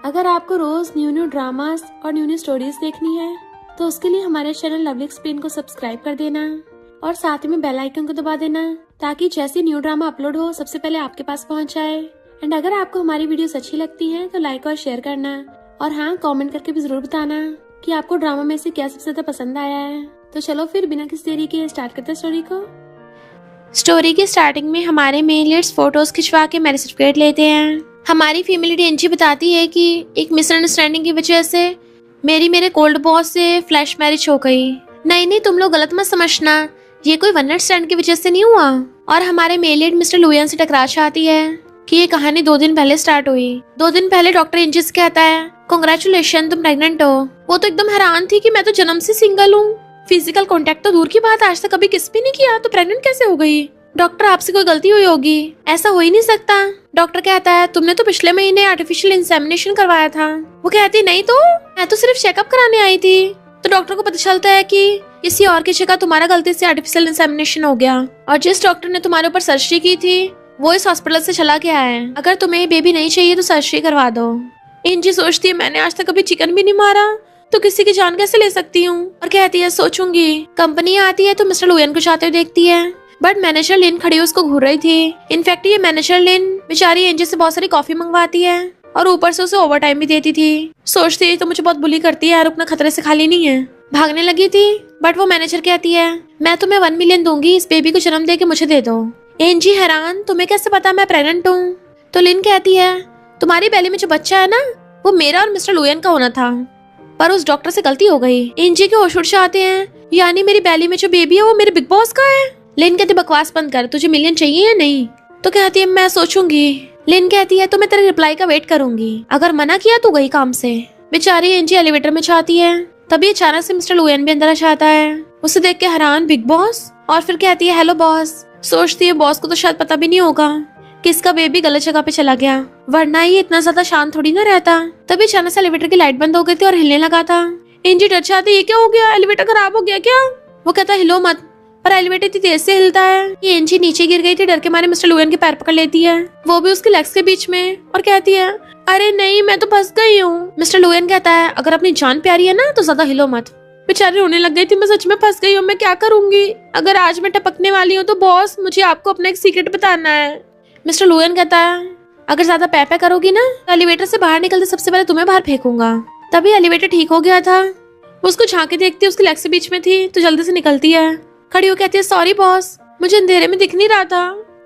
अगर आपको रोज new dramas और न्यू स्टोरीज देखनी है तो उसके लिए हमारे चैनल लवली एक्सप्लेन को सब्सक्राइब कर देना और साथ में बेल आइकन को दबा देना ताकि जैसे न्यू ड्रामा अपलोड हो सबसे पहले आपके पास पहुंच जाए। एंड अगर आपको हमारी वीडियोस अच्छी लगती हैं तो लाइक और शेयर करना और हाँ, कमेंट करके भी जरूर बताना कि आपको ड्रामा में से क्या सबसे ज्यादा पसंद आया है। तो चलो फिर बिना किसी देरी के स्टार्ट करते स्टोरी को। स्टोरी की स्टार्टिंग में हमारे मेन लीड्स फोटोज खिंचवा के मैरिज सर्टिफिकेट लेते हैं। हमारी फीमेल लीड एंजी बताती है कि एक मिसअंडरस्टैंडिंग की वजह से मेरे कोल्ड बॉस से फ्लैश मैरिज हो गई। नहीं, तुम लोग गलत मत समझना, ये कोई वन नाइट स्टैंड की वजह से नहीं हुआ। और हमारे मेल लीड मिस्टर लुयन से टकरा चाहती है कि ये कहानी 2 दिन पहले स्टार्ट हुई। 2 दिन पहले डॉक्टर एंजी से कहता है कांग्रेचुलेशन, तुम प्रेग्नेंट हो। वो तो एकदम हैरान थी कि मैं तो जन्म से सिंगल हूँ, फिजिकल कांटेक्ट तो दूर की बात, आज तक कभी किस भी नहीं किया, तो प्रेग्नेंट कैसे हो गई? डॉक्टर आपसे कोई गलती हुई होगी, ऐसा हो ही नहीं सकता। डॉक्टर कहता है तुमने तो पिछले महीने आर्टिफिशियल इंसेमिनेशन करवाया था। वो कहती नहीं तो मैं तो सिर्फ चेकअप कराने आई थी। तो डॉक्टर को पता चलता है कि किसी और की जगह तुम्हारा गलती से आर्टिफिशियल इंसेमिनेशन हो गया और जिस डॉक्टर ने तुम्हारे ऊपर सर्जरी की थी वो इस हॉस्पिटल से चला गया है। अगर तुम्हें बेबी नहीं चाहिए तो सर्जरी करवा दो। एंजी सोचती है मैंने आज तक कभी चिकन भी नहीं मारा तो किसी की जान कैसे ले सकती हूँ, और कहती है सोचूंगी। कंपनी आती है तो मिस्टर लुयन को जाते हुए देखती है, बट मैनेजर लिन खड़ी उसको घूर रही थी। इनफैक्ट ये मैनेजर लिन बेचारी एंजी से बहुत सारी कॉफी मंगवाती है और ऊपर से उसे ओवर टाइम भी देती थी। सोचती तो मुझे बहुत बुली करती है यार, अपना खतरे से खाली नहीं है। भागने लगी थी बट वो मैनेजर कहती है मैं तुम्हें 1 मिलियन दूंगी, इस बेबी को जन्म दे के मुझे दे दो। एंजी हैरान, तुम्हें कैसे पता मैं प्रेग्नेंट हूँ? तो लिन कहती है तुम्हारी बेली में जो बच्चा है ना वो मेरा और मिस्टर लुयन का होना था, पर उस डॉक्टर से गलती हो गई। एंजी के होश उड़ जाते हैं, यानी मेरी बेली में जो बेबी है वो मेरे बिग बॉस का है। लिन कहती बकवास बंद कर, तुझे मिलियन चाहिए या नहीं? तो कहती है मैं सोचूंगी। लिन कहती है तो मैं तेरे रिप्लाई का वेट करूंगी, अगर मना किया तो गई काम से। बेचारी एंजी एलिवेटर में जाती है, तभी अचानक से मिस्टर लुयन भी अंदर आ जाता है। उसे देख के हैरान बिग बॉस, और फिर कहती है हेलो बॉस। सोचती है बॉस को तो शायद पता भी नहीं होगा कि इसका बेबी गलत जगह पे चला गया, वरना ये इतना ज्यादा शांत थोड़ी ना रहता। तभी अचानक से एलिवेटर की लाइट बंद हो गई थी और हिलने लगा था। एंजी डर जाती है ये क्या हो गया, एलिवेटर खराब हो गया क्या? वो कहता है हिलो मत, पर एलिवेटर इतनी तेज से हिलता है ये एंजी नीचे गिर गई थी। डर के मारे मिस्टर लुयन के पैर पकड़ लेती है, वो भी उसके लेग्स के बीच में, और कहती है अरे नहीं मैं तो फंस गई हूँ। मिस्टर लुयन कहता है अगर अपनी जान प्यारी है ना तो ज्यादा हिलो मत। बेचारी रोने लग गई थी, मैं सच में फंस गई हूँ, मैं क्या करूंगी? अगर आज मैं टपकने वाली हूँ तो बॉस मुझे आपको अपना एक सीक्रेट बताना है। मिस्टर लुयन कहता है अगर ज्यादा पैपा करोगी ना तो एलिवेटर से बाहर निकलते सबसे पहले तुम्हें बाहर फेंकूंगा। तभी एलिवेटर ठीक हो गया था। वो उसको झांके देखती है, उसके लेग्स के बीच में थी तो जल्दी से निकलती है। खड़ी हो कहती है सॉरी बॉस, मुझे अंधेरे में दिख नहीं रहा था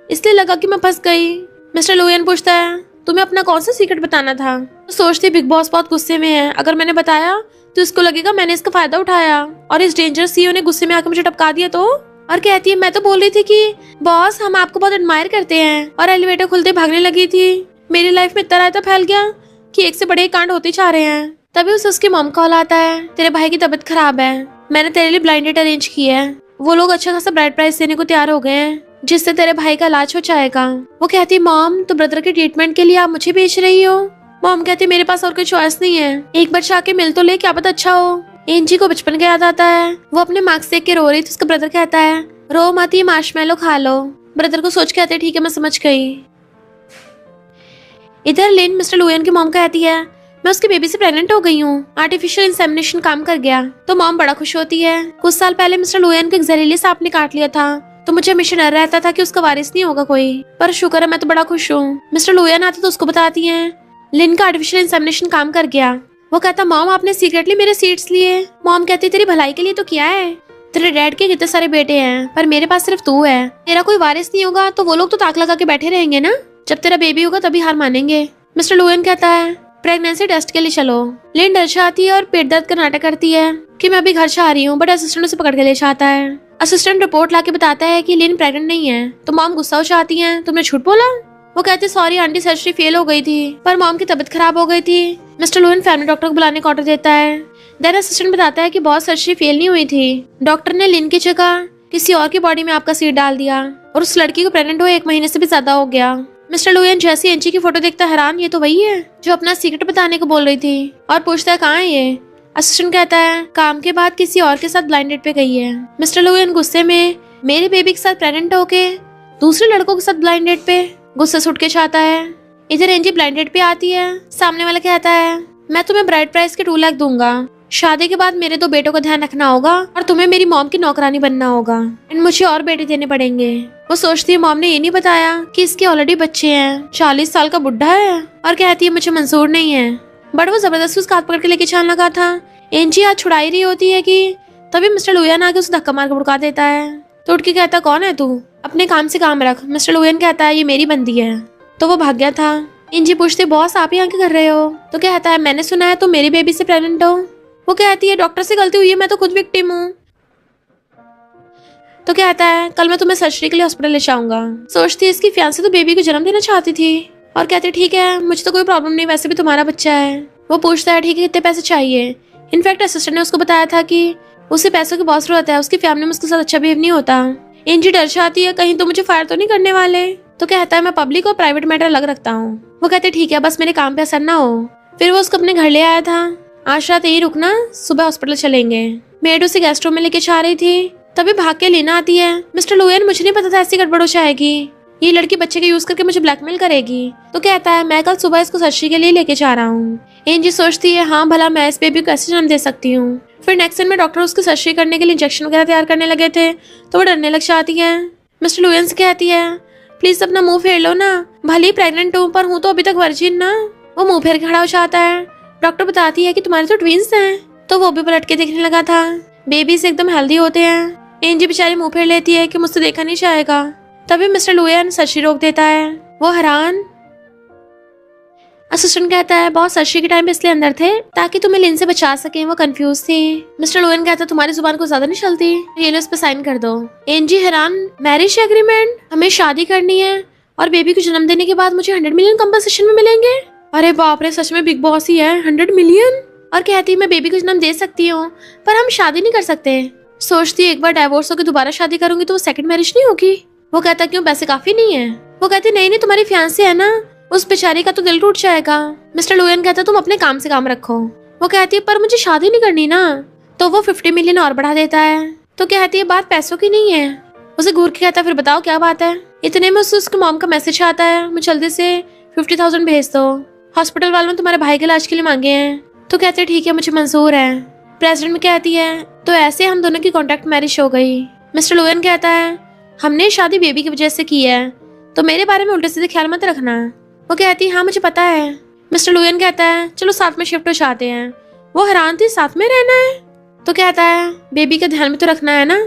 इसलिए लगा कि मैं फंस गई। मिस्टर लुयन पूछता है तुम्हें अपना कौन सा सीक्रेट बताना था? तो सोचती बिग बॉस बहुत गुस्से में है, अगर मैंने बताया तो इसको लगेगा मैंने इसका फायदा उठाया और इस डेंजर सीईओ ने गुस्से में आकर मुझे टपका दिया। तो और कहती है मैं तो बोल रही थी कि बॉस हम आपको बहुत एडमायर करते हैं, और एलिवेटर खुलते भागने लगी थी। मेरी लाइफ में इतना रायता फैल गया कि एक से बड़े कांड होते जा रहे हैं। तभी उसे उसकी मॉम कॉल आता है, तेरे भाई की तबीयत खराब है, मैंने तेरे लिए ब्लाइंड डेट अरेंज की है। वो लोग अच्छा खासा ब्राइड प्राइस देने को तैयार हो गए हैं जिससे तेरे भाई का इलाज हो जाएगा। वो कहती मॉम तो ब्रदर के ट्रीटमेंट के लिए आप मुझे भेज रही हो? मॉम कहती मेरे पास और कोई चॉइस नहीं है, एक बार जाके मिल तो ले, क्या पता अच्छा हो। एंजी को बचपन का याद आता है, वो अपने मार्क्स देख के रो रही थी। उसका ब्रदर कहता है रो मत, ये मार्शमेलो खा लो। ब्रदर को सोच के आते ठीक है मैं समझ गई। इधर लिन मिस्टर लुयन की मॉम कहती है मैं उसकी बेबी से प्रेग्नेंट हो गई हूँ, आर्टिफिशियल इंसेमिनेशन काम कर गया। तो मॉम बड़ा खुश होती है। कुछ साल पहले मिस्टर लुयन को एक जहरीले सांप ने काट लिया था तो मुझे हमेशा डर रहता था कि उसका वारिस नहीं होगा कोई, पर शुक्र है मैं तो बड़ा खुश हूँ। मिस्टर लुयन आते तो उसको बताती है लिन का आर्टिफिशियल इंसेमिनेशन काम कर गया। वो कहता मॉम आपने सीक्रेटली मेरे सीड्स लिए। मॉम कहती तेरी भलाई के लिए तो किया है, तेरे डैड के कितने सारे बेटे हैं पर मेरे पास सिर्फ तू है, तेरा कोई वारिस नहीं होगा तो वो लोग तो ताक लगा के बैठे रहेंगे ना, जब तेरा बेबी होगा तभी हार मानेंगे। मिस्टर लुयन कहता है प्रेगनेंसी टेस्ट के लिए चलो। लिन डर जाती है और पेट दर्द का नाटक करती है कि मैं अभी घर जा रही हूँ, बट असिस्टेंट उसे पकड़ के ले जाता है। असिस्टेंट रिपोर्ट लाके बताता है कि लिन प्रेग्नेंट नहीं है। तो मॉम गुस्सा हो जाती है, तुमने झूठ बोला? वो कहती सॉरी आंटी, सर्जरी फेल हो गई थी पर मॉम की तबीयत खराब हो गई थी। मिस्टर लुयन फैमिली डॉक्टर को बुलाने का ऑर्डर देता है। देन असिस्टेंट बताता है कि बहुत सर्जरी फेल नहीं हुई थी, डॉक्टर ने लिन की जगह किसी और की बॉडी में आपका सीड डाल दिया और उस लड़की को प्रेग्नेंट हुए 1 महीने से भी ज्यादा हो गया। मिस्टर लुयन जैसी एंजी की फोटो देखता हैरान, ये तो वही है जो अपना सीक्रेट बताने को बोल रही थी, और पूछता है कहाँ है ये। असिस्टेंट कहता है काम के बाद किसी और के साथ ब्लाइंड डेट पे गई है। मिस्टर लुयन गुस्से में मेरे बेबी के साथ प्रेग्नेंट होके दूसरे लड़कों के साथ ब्लाइंड डेट पे गुस्से से उठ के चाहता है। इधर एंजी ब्लाइंडेड पे आती है। सामने वाला कहता है मैं तुम्हें ब्राइड प्राइस के 2 लाख दूंगा। शादी के बाद मेरे 2 बेटों का ध्यान रखना होगा और तुम्हें मेरी मॉम की नौकरानी बनना होगा एंड मुझे और बेटे देने पड़ेंगे। वो सोचती है मॉम ने ये नहीं बताया कि इसके ऑलरेडी बच्चे हैं, 40 साल का बुढ़ा है, और कहती है मुझे मंजूर नहीं है। बट वो जबरदस्ती उसका हाथ पकड़ के लेके चलने लगा था। एंजी हाथ छुड़ाई रही होती है कि तभी मिस्टर लुयन आके उसे धक्का मार के भड़का देता है। तो उठ के कहता कौन है तू, अपने काम से काम रख। मिस्टर लुयन कहता है ये मेरी बंदी है। तो वो भाग गया था। एंजी पूछती बॉस आप यहाँ क्या कर रहे हो? तो कहता है मैंने सुना है तुम मेरी बेबी से प्रेग्नेंट हो। वो कहती है डॉक्टर से गलती हुई है, मैं तो खुद विक्टिम हूँ। तो कहता है कल मैं तुम्हें सर्जरी के लिए हॉस्पिटल ले जाऊंगा। सोचती है इसकी फियांसे तो बेबी को जन्म देना चाहती थी और कहती है ठीक है मुझे तो कोई प्रॉब्लम नहीं, वैसे भी तुम्हारा बच्चा है। वो पूछता है ठीक है कितने पैसे चाहिए। इनफैक्ट असिस्टेंट ने उसको बताया था कि उसे पैसों की बहुत जरूरत है, उसकी फैमिली में उसके साथ अच्छा बिहेव नहीं होता। एंजी डर जाती है कहीं तो मुझे फायर तो नहीं करने वाले। तो कहता है मैं पब्लिक और प्राइवेट मैटर अलग रखता हूँ। वो कहते ठीक है बस मेरे काम पे असर ना हो। फिर वो उसको अपने घर ले आया था। आज रात यही रुकना, सुबह हॉस्पिटल चलेंगे। मेड उसे गेस्ट रूम में लेके जा रही थी, तभी भाग के लेना आती है। मिस्टर लुयन मुझे नहीं पता था ऐसी गड़बड़ हो जाएगी, ये लड़की बच्चे के यूज करके मुझे ब्लैकमेल करेगी। तो कहता है मैं कल सुबह इसको सर्जरी के लिए लेके जा रहा हूँ। एंजी सोचती है हाँ भला मैं इस बेबी को कैसे जन्म दे सकती हूँ। फिर नेक्स्ट दिन में डॉक्टर उसकी सर्जरी करने के लिए इंजेक्शन वगैरह तैयार करने लगे थे, तो वो डरने लग जाती है। मिस्टर लुयन से कहती है प्लीज अपना मुंह फेर लो ना, भले ही प्रेग्नेंट हूँ पर हूँ तो अभी तक वर्जिन ना। वो मुंह फेर के खड़ा हो जाता है। डॉक्टर बताती है कि तुम्हारे तो ट्विंस हैं। तो वो भी पलट के देखने लगा था। बेबी से एकदम हेल्दी होते हैं। एंजी बेचारी मुंह फेर लेती है कि मुझसे देखा नहीं जाएगा। तभी मिस्टर लुयन सर्जरी रोक देता है। वो हैरान। असिस्टेंट कहता है बॉस सर्जरी के टाइम पे इसलिए अंदर थे ताकि तुम्हें लिन से बचा सके। वो कंफ्यूज थी। मिस्टर लुयन कहता है तुम्हारी जुबान को ज्यादा नहीं चलती, ये लो इस पे साइन कर दो। एंजी हैरान, मैरिज एग्रीमेंट, हमें शादी करनी है और बेबी को जन्म देने के बाद मुझे 100 मिलियन कंपनसेशन में मिलेंगे। अरे बाप रे सच में बिग बॉस ही है, 100 मिलियन। और कहती है मैं बेबी को जन्म दे सकती हूँ पर हम शादी नहीं कर सकते। सोचती है एक बार डाइवोर्स होकर दोबारा शादी करूंगी तो वो सेकंड मैरिज नहीं होगी। वो कहता क्यों पैसे काफी नहीं है। वो कहती नहीं तुम्हारी फियांसे है ना, उस बेचारी का तो दिल टूट जाएगा। मिस्टर लुयन कहता तुम अपने काम से काम रखो। वो कहती है पर मुझे शादी नहीं करनी ना। तो वो 50 मिलियन और बढ़ा देता है। तो कहती है बात पैसों की नहीं है। उसे घूर के कहता है फिर बताओ क्या बात है। इतने में उसकी मॉम का मैसेज आता है मुझे जल्दी से 50,000 भेज दो, हॉस्पिटल वालों ने तुम्हारे भाई के इलाज के लिए मांगे हैं। तो कहते हैं ठीक है मुझे मंजूर है। प्रेसिडेंट में कहती है तो ऐसे हम दोनों की कॉन्ट्रैक्ट मैरिज हो गई। मिस्टर लुयन कहता है हमने शादी बेबी की वजह से की है तो मेरे बारे में उल्टे सीधे ख्याल मत रखना। वो कहती है हाँ मुझे पता है। मिस्टर लुयन कहता है चलो साथ में शिफ्ट हो जाते हैं। वो हैरान थी साथ में रहना है। तो कहता है बेबी का ध्यान भी तो रखना है ना।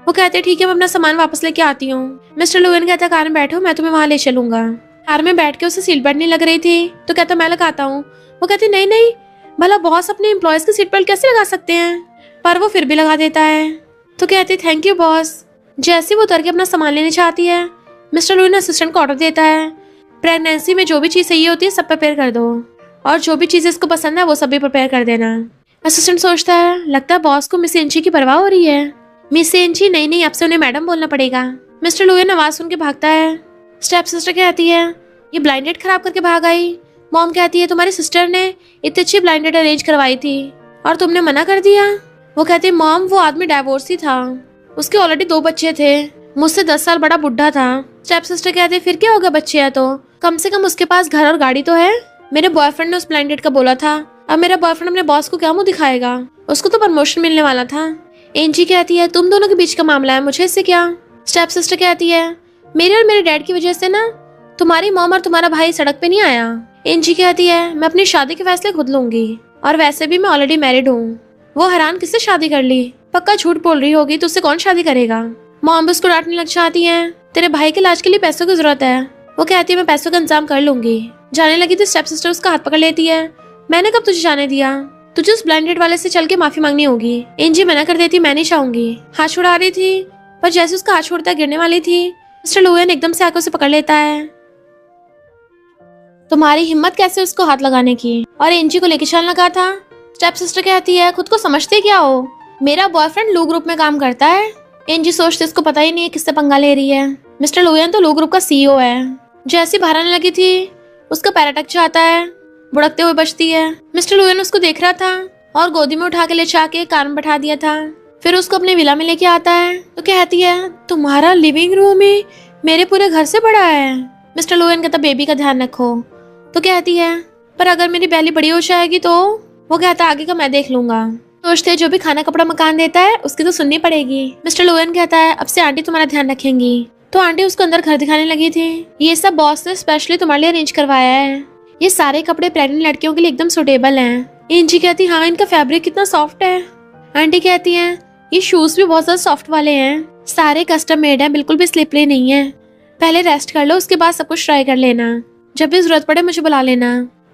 वो कहते हैं ठीक है मैं अपना सामान वापस लेके आती हूँ। मिस्टर लुयन कहता है कार में बैठो मैं तुम्हें वहां ले चलूंगा। कार में बैठ के उसे सीट बेल्ट नहीं लग रही थी तो कहता मैं लगाता हूँ। वो कहती नहीं नहीं भला बॉस अपने एम्प्लॉयज की सीट बेल्ट कैसे लगा सकते हैं, पर वो फिर भी लगा देता है। तो कहती थैंक यू बॉस। जैसे वो उतर के अपना सामान लेने चाहती है मिस्टर लुयन असिस्टेंट को ऑर्डर देता है प्रेगनेंसी में जो भी चीज चाहिए होती है सब प्रिपेयर कर दो और जो भी चीज इसको पसंद है वो सब भी प्रिपेयर कर देना। असिस्टेंट सोचता है लगता है बॉस को मिस एंजी की परवाह हो रही है। मिस एंजी नहीं अब से उन्हें मैडम बोलना पड़ेगा। मिस्टर लुयन आवाज सुन के भागता है। स्टेप सिस्टर कहती है ये ब्लाइंडेड खराब करके भाग आई। मॉम कहती है तुम्हारी सिस्टर ने इतनी अच्छी ब्लाइंडेड अरेंज करवाई थी और तुमने मना कर दिया। वो कहती है मॉम वो आदमी डाइवोर्सी था, उसके ऑलरेडी 2 बच्चे थे, मुझसे 10 साल बड़ा बुढ़ा था। स्टेप सिस्टर कहती है फिर क्या होगा, बच्चे है तो कम से कम उसके पास घर और गाड़ी तो है। मेरे बॉयफ्रेंड ने उस ब्लाइंडेड का बोला था, अब मेरा बॉयफ्रेंड अपने बॉस को क्या मुंह दिखाएगा, उसको तो प्रमोशन मिलने वाला था। एंजी कहती है तुम दोनों के बीच का मामला है, मुझे इससे क्या। स्टेप सिस्टर कहती है मेरे और मेरे डैड की वजह से ना तुम्हारी मॉम और तुम्हारा भाई सड़क पे नहीं आया। एंजी कहती है मैं अपनी शादी के फैसले खुद लूंगी और वैसे भी मैं ऑलरेडी मैरिड हूँ। वो हैरान किससे शादी कर ली, पक्का झूठ बोल रही होगी तो उससे कौन शादी करेगा। मॉम उसको डांटने लग जाती है तेरे भाई के इलाज के लिए पैसों की जरूरत है। वो कहती है मैं पैसों का इंतजाम कर लूंगी। जाने लगी तो स्टेप सिस्टर उसका हाथ पकड़ लेती है मैंने कब तुझे जाने दिया, तुझे उस ब्लाइंडेड वाले से चल के माफी मांगनी होगी। एंजी मना कर देती मैं नहीं चाहूंगी। हाथ छुड़ा रही थी पर जैसे उसका हाथ छोड़ता गिरने वाली थी मिस्टर लुयन एकदम से आकर उसे पकड़ लेता है। तुम्हारी हिम्मत कैसे उसको हाथ लगाने की, और एंजी को लेके चलने लगा था। स्टेप सिस्टर कहती है खुद को समझते क्या हो, मेरा बॉयफ्रेंड लू ग्रुप में काम करता है। एंजी सोचती इसको पता ही नहीं है किससे पंगा ले रही है। मिस्टर लुयन तो लू ग्रुप का CEO है। जैसी बाहर आने लगी थी उसका पैर अटक जाता है, बुड़कते हुए बचती है। मिस्टर लुयन उसको देख रहा था और गोदी में उठा के ले जाके कार में बैठा दिया था। फिर उसको अपने विला में लेके आता है तो कहती है तुम्हारा लिविंग रूम ही मेरे पूरे घर से बड़ा है। मिस्टर लुयन कहता बेबी का ध्यान रखो तो कहती है पर अगर मेरी बेली बड़ी हो जाएगी तो? वो कहता है आगे का मैं देख लूंगा। सोचते जो भी खाना कपड़ा मकान देता है उसकी तो सुननी पड़ेगी। मिस्टर लुएन कहता है अब से आंटी तुम्हारा ध्यान रखेंगी। तो आंटी उसको अंदर घर दिखाने लगी थी। ये सब बॉस ने स्पेशली तुम्हारे लिए अरेंज करवाया है। ये सारे कपड़े प्रेग्नेंट लड़कियों के लिए एकदम सुटेबल हैं। एंजी कहती हाँ इनका फैब्रिक कितना सॉफ्ट है। आंटी कहती है ये शूज भी बहुत ज्यादा सॉफ्ट वाले हैं, सारे कस्टम मेड हैं, बिल्कुल भी स्लिपरी नहीं है। पहले रेस्ट कर लो, उसके बाद सब कुछ ट्राई कर लेना, जब भी जरूरत पड़े मुझे बुला लेना।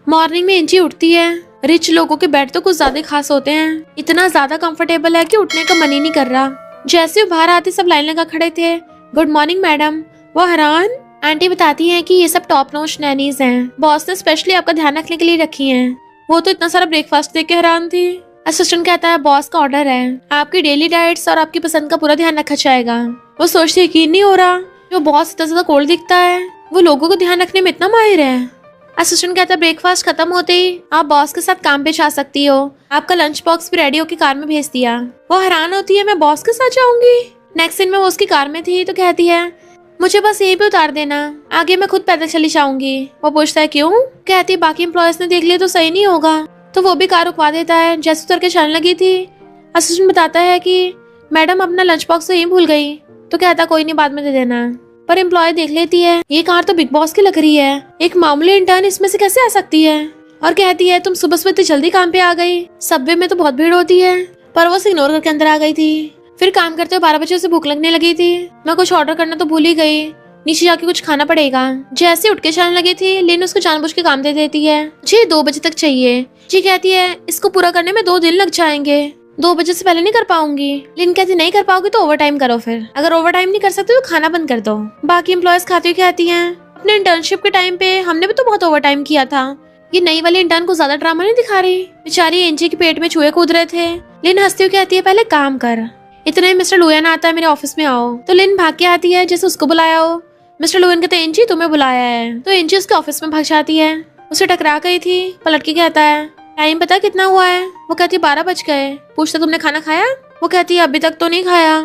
मॉर्निंग में एंजी उठती है। रिच लोगों के बेड तो कुछ ज्यादा खास होते हैं, इतना ज्यादा कंफर्टेबल है कि उठने का मन ही नहीं कर रहा। जैसे वो बाहर आते सब लाइन लगा खड़े थे। Good morning madam. वो हैरान। आंटी बताती है कि ये सब टॉप नॉच नैनीज हैं, बॉस ने स्पेशली आपका ध्यान रखने के लिए रखी हैं। वो तो इतना सारा ब्रेकफास्ट देख के हैरान थी। असिस्टेंट कहता है बॉस का ऑर्डर है, आपकी डेली डाइट्स और आपकी पसंद का पूरा ध्यान रखा जाएगा। वो सोचती यकीन नहीं हो रहा जो बॉस इतना ज्यादा कोल्ड दिखता है वो लोगों को ध्यान रखने में इतना माहिर है। असिस्टेंट कहता है ब्रेकफास्ट खत्म होते ही आप बॉस के साथ काम पे जा सकती हो, आपका लंच बॉक्स भी रेडी होकर कार में भेज दिया। वो हैरान होती है मैं बॉस के साथ जाऊंगी। नेक्स्ट सीन में वो उसकी कार में थी तो कहती है मुझे बस यहीं पे उतार देना, आगे मैं खुद पैदल चली जाऊंगी। वो पूछता है क्यों? कहती है बाकी एम्प्लॉयज ने देख लिया तो सही नहीं होगा। तो वो भी कार रुकवा देता है। जैसे उतर के चलने लगी थी असिस्टेंट बताता है कि मैडम अपना लंच बॉक्स तो यहीं भूल गई। तो कहता कोई नहीं बाद में दे देना। पर एम्प्लॉय देख लेती है ये कार तो बिग बॉस की लग रही है, एक मामूली इंटर्न इसमें से कैसे आ सकती है। और कहती है तुम सुबह सुबह इतनी जल्दी काम पे आ गई, सबवे में तो बहुत भीड़ होती है। पर वो इग्नोर करके अंदर आ गई थी। फिर काम करते हुए 12 बजे उसे भूख लगने लगी थी। मैं कुछ ऑर्डर करना तो भूल ही गई, नीचे जाके कुछ खाना पड़ेगा। जैसे उठ के जाने लगी थी लिन उसको जानबूझ के काम दे देती है। जी 2 बजे तक चाहिए। जी कहती है इसको पूरा करने में 2 दिन लग जाएंगे, 2 बजे से पहले नहीं कर पाऊंगी। लिन कहती नहीं कर पाओगी तो ओवर टाइम करो, फिर अगर ओवर टाइम नहीं कर सकते तो खाना बंद कर दो। बाकी एम्प्लॉयज खाते हुए कहती हैं अपने इंटर्नशिप के टाइम पे हमने भी तो बहुत ओवर टाइम किया था, ये नई वाली इंटर्न को ज्यादा ड्रामा नहीं दिखा रही। बेचारी एंजी के पेट में चूहे कूद रहे थे। लिन हंसती हुई कहती है पहले काम कर। इतने ही मिस्टर लुएन आता है मेरे ऑफिस में आओ। तो लिन भाग के आती है जैसे उसको बुलाया हो। मिस्टर लुएन कहते हैं एंजी तुम्हें बुलाया है। तो एंजी उसके ऑफिस में भाग जाती है। उसे टकरा गई थी। पलट के कहता है टाइम पता कितना हुआ है? वो कहती है 12 बज गए। पूछता तुमने खाना खाया? वो कहती है अभी तक तो नहीं खाया।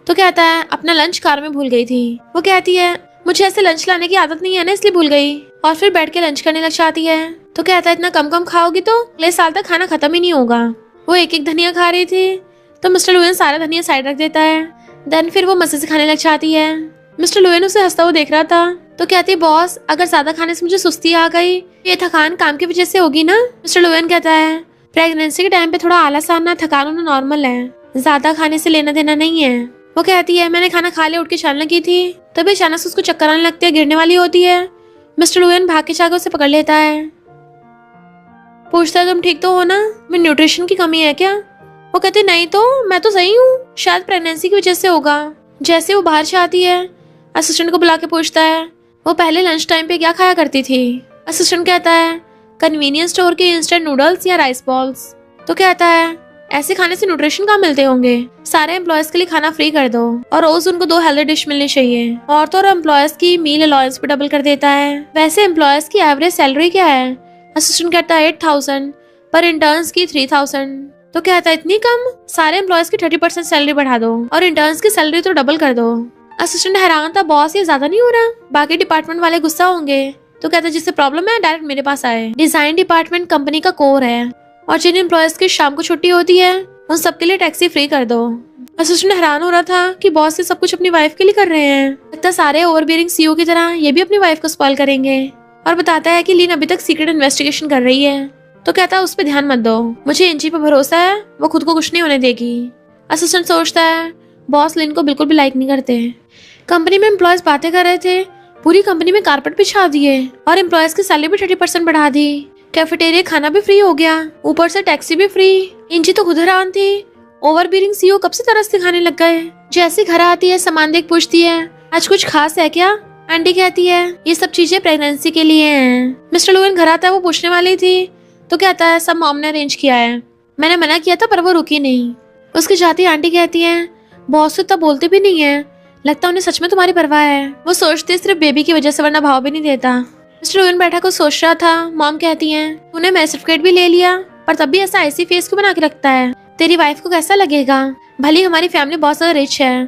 तो कहता है अपना लंच कार में भूल गई थी। वो कहती है मुझे ऐसे लंच लाने की आदत नहीं है ना इसलिए भूल गई। और फिर बैठ के लंच करने लग जाती है। तो कहता है इतना कम कम खाओगी तो अगले साल तक खाना खत्म ही नहीं होगा। वो एक एक धनिया खा रही थी तो मिस्टर लुएन सारा धनिया साइड रख देता है। देन फिर वो मजे से खाने लग जाती है। मिस्टर लुएन उसे हंसता हुआ देख रहा था। तो कहती है बॉस अगर ज्यादा खाने से मुझे सुस्ती आ गई, ये थकान काम की वजह से होगी ना? मिस्टर लुएन कहता है प्रेगनेंसी के टाइम पे थोड़ा आलस आना थकान होना नॉर्मल है, ज्यादा खाने से लेना देना नहीं है। वो कहती है मैंने खाना खा लिया उठ के चलने लगी थी तभी अचानक से उसको चक्कर आने लगती है, गिरने वाली होती है। मिस्टर लुएन भाग के जाकर उसे पकड़ लेता है। पूछता है तुम ठीक तो हो ना, मैं न्यूट्रिशन की कमी है क्या? वो कहती नहीं तो मैं तो सही हूँ, शायद प्रेगनेंसी की वजह से होगा। जैसे वो बाहर से आती है असिस्टेंट को बुला के पूछता है वो पहले लंच टाइम पे क्या खाया करती थी। असिस्टेंट कहता है कन्वीनियंस स्टोर के इंस्टेंट नूडल्स या राइस बॉल्स। तो कहता है ऐसे खाने से न्यूट्रिशन कहाँ मिलते होंगे, सारे एम्प्लॉयज के लिए खाना फ्री कर दो और रोज उनको 2 हेल्दी डिश मिलनी चाहिए। औरतों और एम्प्लॉयज की मील अलाउंस भी डबल कर देता है। वैसे एम्प्लॉयज की एवरेज सैलरी क्या है? असिस्टेंट कहता है 8000 पर इंटर्न्स की 3000। तो कहता है इतनी कम, सारे एम्प्लॉयज की 30% सैलरी बढ़ा दो और इंटर्न्स की सैलरी तो डबल कर दो। असिस्टेंट हैरान था बॉस ये ज्यादा नहीं हो रहा? बाकी डिपार्टमेंट वाले गुस्सा होंगे। तो कहता है जिससे प्रॉब्लम है डायरेक्ट मेरे पास आए। डिजाइन डिपार्टमेंट कंपनी का कोर है और जिन एम्प्लॉयज की शाम को छुट्टी होती है उन सबके लिए टैक्सी फ्री कर दो। असिस्टेंट हैरान हो रहा था कि बॉस ये सब कुछ अपनी वाइफ के लिए कर रहे हैं, लगता सारे ओवरबियरिंग सीईओ की तरह ये भी अपनी वाइफ को स्पॉइल करेंगे। और बताता है कि लिन अभी तक सीक्रेट इन्वेस्टिगेशन कर रही है। तो कहता है उस पर ध्यान मत दो, मुझे एंजी पे भरोसा है, वो खुद को कुछ नहीं होने देगी। असिस्टेंट सोचता है बॉस लिन को बिल्कुल भी लाइक नहीं करते। कंपनी में एम्प्लॉयज बातें कर रहे थे, पूरी कंपनी में कारपेट बिछा दिए और एम्प्लॉयज की सैलरी भी 30% बढ़ा दी। कैफेटेरिया खाना भी फ्री हो गया, ऊपर से टैक्सी भी फ्री। एंजी तो खुद हैरान थी, ओवरबियरिंग सीईओ कब से तरस दिखाने लग गए। जैसे घर आती है सामान देख पूछती है आज कुछ खास है क्या? आंटी कहती है ये सब चीजें प्रेगनेंसी के लिए हैं। मिस्टर लुएन घर आता है, वो पूछने वाली थी तो कहता है सब मॉम ने अरेंज किया है, मैंने मना किया था पर वो रुकी नहीं। उसके जाती आंटी कहती है बॉस तो इतना बोलते भी नहीं है, लगता उन्हें सच में तुम्हारी परवाह है। वो सोचती सिर्फ बेबी की वजह से वरना भाव भी नहीं देता। मिस्टर लुएन बैठा कुछ सोच रहा था। मॉम कहती है तूने मैरिज सर्टिफिकेट भी ले लिया पर तब भी ऐसा ऐसी फेस क्यों बना के रखता है, तेरी वाइफ को कैसा लगेगा? भली हमारी फैमिली बहुत ज्यादा रिच है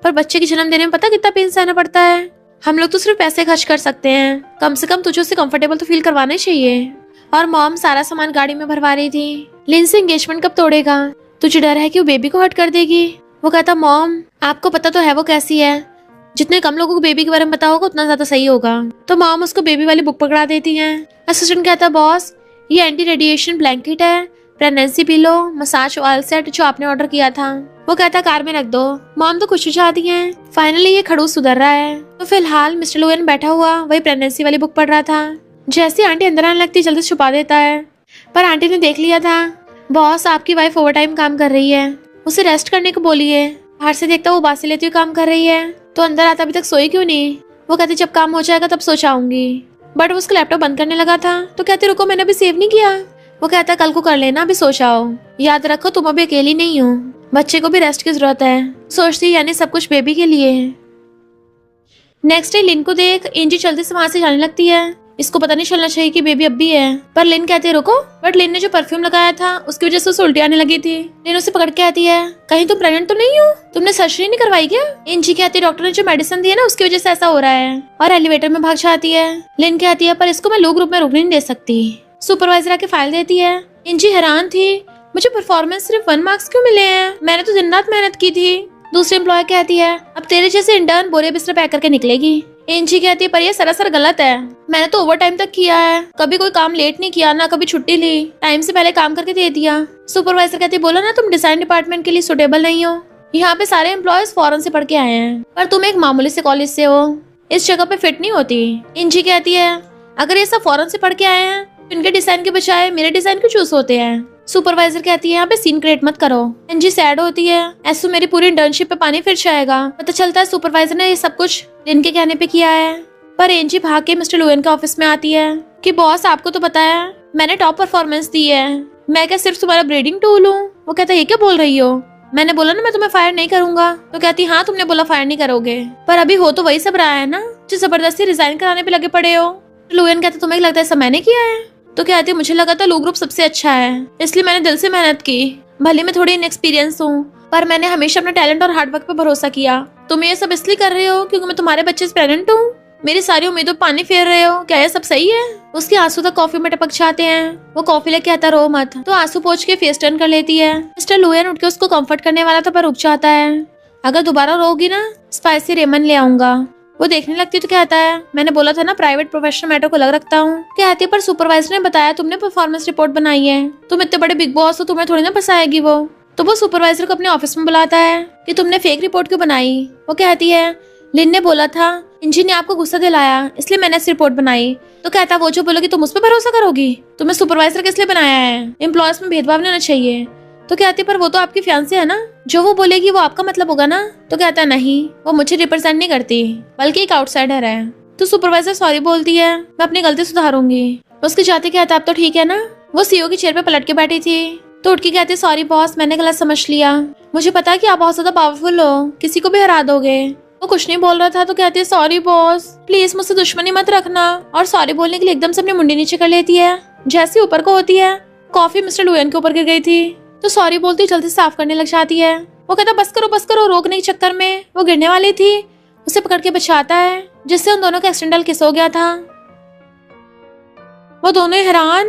पर बच्चे की जन्म देने में पता कितना पेन सहना पड़ता है। हम लोग तो सिर्फ पैसे खर्च कर सकते हैं, कम से कम तुझे उसे कंफर्टेबल तो फील करवाना ही चाहिए। और मॉम सारा सामान गाड़ी में भरवा रही थी। लिन से एंगेजमेंट कब तोड़ेगा? तुझे डर है कि वो बेबी को हर्ट कर देगी? वो कहता मॉम आपको पता तो है वो कैसी है, जितने कम लोगों को बेबी के बारे में पता होगा उतना ज्यादा सही होगा। तो मॉम उसको बेबी वाली बुक पकड़ा देती है। असिस्टेंट कहता बॉस ये एंटी रेडिएशन ब्लैंकेट है, pregnancy pillow, massage oil set जो आपने ऑर्डर किया था। वो कहता कार में रख दो। मॉम तो खुश हो जाती है, फाइनली ये खड़ूस सुधर रहा है। तो फिलहाल मिस्टर लुएन बैठा हुआ वही प्रेगनेंसी वाली बुक पढ़ रहा था। जैसे आंटी अंदर आने लगती जल्दी छुपा देता है, पर आंटी ने देख लिया था। बॉस आपकी वाइफ ओवर टाइम काम कर रही है, उसे रेस्ट करने को बोलिए। बाहर से देखता वो बासी लेती हुई काम कर रही है, तो अंदर आता अभी तक सोई क्यों नहीं? वो कहती जब काम हो जाएगा तब सो जाऊंगी। बट वो उसका लैपटॉप बंद करने लगा था, तो कहती रुको मैंने अभी सेव नहीं किया। वो कहता कल को कर लेना, अभी सो जाओ। याद रखो तुम अभी अकेली नहीं हो, बच्चे को भी रेस्ट की जरूरत है। सोचती यानी सब कुछ बेबी के लिए है। नेक्स्ट डे लिन को देख एंजी जल्दी से वहां से जाने लगती है। इसको पता नहीं चलना चाहिए कि बेबी अब भी है, पर लिन कहती है रुको। बट लिन ने जो परफ्यूम लगाया था उसकी वजह से उसे उल्टी आने लगी थी। लिन उसे पकड़ के आती है, कहीं तुम प्रेग्नेंट तो नहीं हो? तुमने सर्जरी नहीं करवाई क्या? एंजी कहती है डॉक्टर ने जो मेडिसिन दी है ना उसकी वजह से ऐसा हो रहा है, और एलिवेटर में भाग जाती है। लिन कहती है पर इसको मैं लो ग्रुप में रुकने नहीं दे सकती। सुपरवाइजर आके फाइल देती है। एंजी हैरान थी, मुझे परफॉर्मेंस सिर्फ 1 मार्क्स क्यों मिले हैं? मैंने तो दिन रात मेहनत की थी। दूसरी एम्प्लॉय कहती है अब तेरे जैसे इंटर्न बोरे बिस्तर पैक करके निकलेगी। एंजी कहती है पर ये सरासर गलत है, मैंने तो ओवर टाइम तक किया है, कभी कोई काम लेट नहीं किया, ना कभी छुट्टी ली, टाइम से पहले काम करके दे दिया। सुपरवाइजर कहती है बोला ना तुम डिजाइन डिपार्टमेंट के लिए सुटेबल नहीं हो, यहाँ पे सारे एम्प्लॉयज फॉरेन से पढ़ के आए हैं, पर तुम एक मामूली से कॉलेज से हो, इस जगह पे फिट नहीं होती। एंजी कहती है अगर ये सब फॉरेन से पढ़ के आए हैं तो इनके डिजाइन के बजाय मेरे डिजाइन क्यों चूज होते हैं? सुपरवाइजर कहती है यहाँ पे सीन क्रिएट मत करो। एंजी सैड होती है, ऐसे मेरी पूरी इंटर्नशिप पे पानी फिर जाएगा। पता चलता है सुपरवाइजर ने ये सब कुछ लिन के कहने पे किया है। पर एंजी भाग के मिस्टर लुएन के ऑफिस में आती है कि बॉस आपको तो पता है मैंने टॉप परफॉर्मेंस दी है, मैं क्या सिर्फ तुम्हारा ब्रीडिंग टूल हूँ? वो कहता है ये क्या बोल रही हो? मैंने बोला ना मैं तुम्हें फायर नहीं करूंगा। तो कहती हाँ तुमने बोला फायर नहीं करोगे, पर अभी हो तो वही सब रहा है ना जो जबरदस्ती रिजाइन कराने पे लगे पड़े हो। लुएन कहता तुम्हें लगता है सब मैंने किया है? तो कहती मुझे लगा था लो ग्रुप सबसे अच्छा है, इसलिए मैंने दिल से मेहनत की। भले मैं थोड़ी इनएक्सपीरियंस हूँ, पर मैंने हमेशा अपने टैलेंट और हार्डवर्क पे भरोसा किया। तुम ये सब इसलिए कर रहे हो क्योंकि मैं तुम्हारे बच्चे से प्रेग्नेंट हूँ? मेरी सारी उम्मीदों पर पानी फेर रहे हो, क्या ये सब सही है? उसके आंसू तक कॉफी में टपक जाते हैं। वो कॉफी लेके आता रो मत, तो आंसू पोंछ के फेस टर्न कर लेती है। मिस्टर लुएन उठ के उसको कंफर्ट करने वाला था पर रुक जाता है। अगर दोबारा रोगी ना स्पाइसी रेमन ले आऊंगा। वो देखने लगती तो कहता है मैंने बोला था ना प्राइवेट प्रोफेशनल मैटर को अलग रखता हूँ। कहती है पर सुपरवाइजर ने बताया तुमने परफॉर्मेंस रिपोर्ट बनाई है, तुम इतने बड़े बिग बॉस हो, तुम्हें थोड़ी ना फंसाएगी वो। तो वो सुपरवाइजर को अपने ऑफिस में बुलाता है कि तुमने फेक रिपोर्ट क्यों बनाई? वो कहती है लिन ने बोला था इंजी ने आपको गुस्सा दिलाया इसलिए मैंने ऐसी रिपोर्ट बनाई। तो कहता वो जो बोलोगी तुम उस पर भरोसा करोगी? तुम्हें सुपरवाइजर किस लिए बनाया है? एम्प्लॉयज में भेदभाव नहीं होना चाहिए। तो कहती पर वो तो आपकी फियांसे है ना, जो वो बोलेगी वो आपका मतलब होगा ना। तो कहता नहीं वो मुझे रिप्रेजेंट नहीं करती बल्कि एक आउटसाइडर है। तो सुपरवाइजर सॉरी बोलती है मैं अपनी गलती सुधारूंगी। उसके जाते कहता अब तो ठीक है ना। वो सीईओ की चेयर पे पलट के बैठी थी, तो उठ के कहती सॉरी बॉस मैंने गलत समझ लिया, मुझे पता है कि आप बहुत ज्यादा पावरफुल हो, किसी को भी हरा दोगे। वो कुछ नहीं बोल रहा था तो कहती है सॉरी बॉस प्लीज मुझसे दुश्मनी मत रखना। और सॉरी बोलने के लिए एकदम से अपनी मुंडी नीचे कर लेती है। जैसे ऊपर को होती है कॉफी मिस्टर लुएन के ऊपर गिर गई थी, तो सॉरी बोलती जल्दी साफ करने लग जाती है। वो कहता बस करो। रोकने के चक्कर में वो गिरने वाली थी, उसे पकड़ के बचाता है, जिससे उन दोनों का एक्सीडेंटल किस हो गया था। वो दोनों हैरान,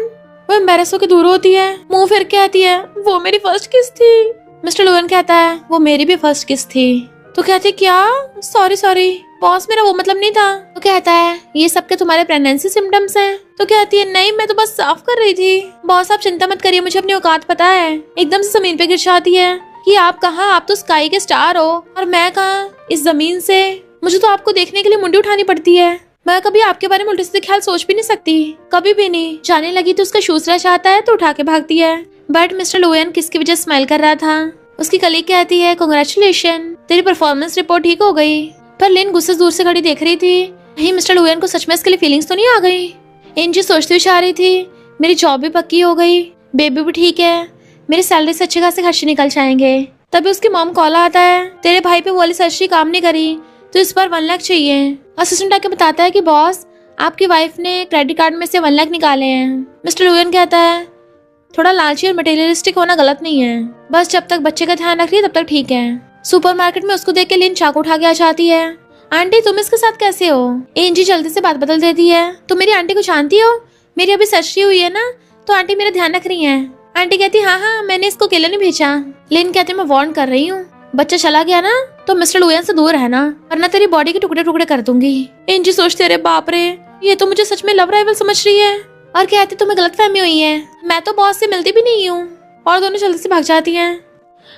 वो एम्बैरेस होकर दूर होती है, मुंह फिर के आती है वो मेरी फर्स्ट किस थी। मिस्टर लुएन कहता है वो मेरी भी फर्स्ट किस थी। तो कहती क्या? सॉरी बॉस मेरा वो मतलब नहीं था। तो कहता है ये सब के तुम्हारे प्रेगनेंसी सिम्टम्स हैं। तो कहती है नहीं मैं तो बस साफ कर रही थी। बॉस आप चिंता मत करिए मुझे अपनी औकात पता है। एकदम से जमीन पे गिर जाती है कि आप कहाँ, आप तो स्काई के स्टार हो और मैं कहाँ इस जमीन से। मुझे तो आपको देखने के लिए मुंडी उठानी पड़ती है, मैं कभी आपके बारे में उल्टे सीधे ख्याल सोच भी नहीं सकती, कभी भी नहीं। जाने लगी तो उसका शूज रह जाता है तो उठा के भागती है। बट मिस्टर लुएन किसकी वजह स्माइल कर रहा था। उसकी कलीग कहती है कांग्रेचुलेशन तेरी परफॉर्मेंस रिपोर्ट ठीक हो गई। पर लिन गुस्से दूर से खड़ी देख रही थी, कहीं मिस्टर लुएन को सच में इसके लिए फीलिंग्स तो नहीं आ गई। एंजी सोचती हुई चाह रही थी मेरी जॉब भी पक्की हो गई, बेबी भी ठीक है, मेरी सैलरी से अच्छे खासे खर्चे निकल जाएंगे। तभी उसकी मॉम कॉल आता है तेरे भाई पे वो वाली सर्जरी काम नहीं करी तो इस बार 1 लाख चाहिए। असिस्टेंट आके बताता है कि बॉस आपकी वाइफ ने क्रेडिट कार्ड में से 1 लाख निकाले हैं। मिस्टर लुएन कहता है थोड़ा लालची और मटेरियलिस्टिक होना गलत नहीं है, बस जब तक बच्चे का ध्यान रख रही है तब तक ठीक है। सुपरमार्केट में उसको देख के लिन चाकू उठा के आ जाती है आंटी तुम इसके साथ कैसे हो? एंजी जल्दी से बात बदल देती है। तुम मेरी आंटी को जानती हो? मेरी अभी सर्जरी हुई है ना, तो आंटी मेरा ध्यान रख रही है। आंटी कहती हाँ, मैंने इसको अकेले नहीं भेजा। लिन कहती मैं वार्न कर रही हूँ, बच्चा चला गया ना तो मिस्टर लुयन से दूर रहना, वरना तेरी बॉडी के टुकड़े टुकड़े कर दूंगी। एंजी सोचते अरे बाप रे, ये तो मुझे सच में लव राइवल समझ रही है। और कहती तुम्हें गलतफहमी हुई है, मैं तो बॉस से मिलती भी नहीं हूँ। और दोनों जल्दी से भाग जाती हैं।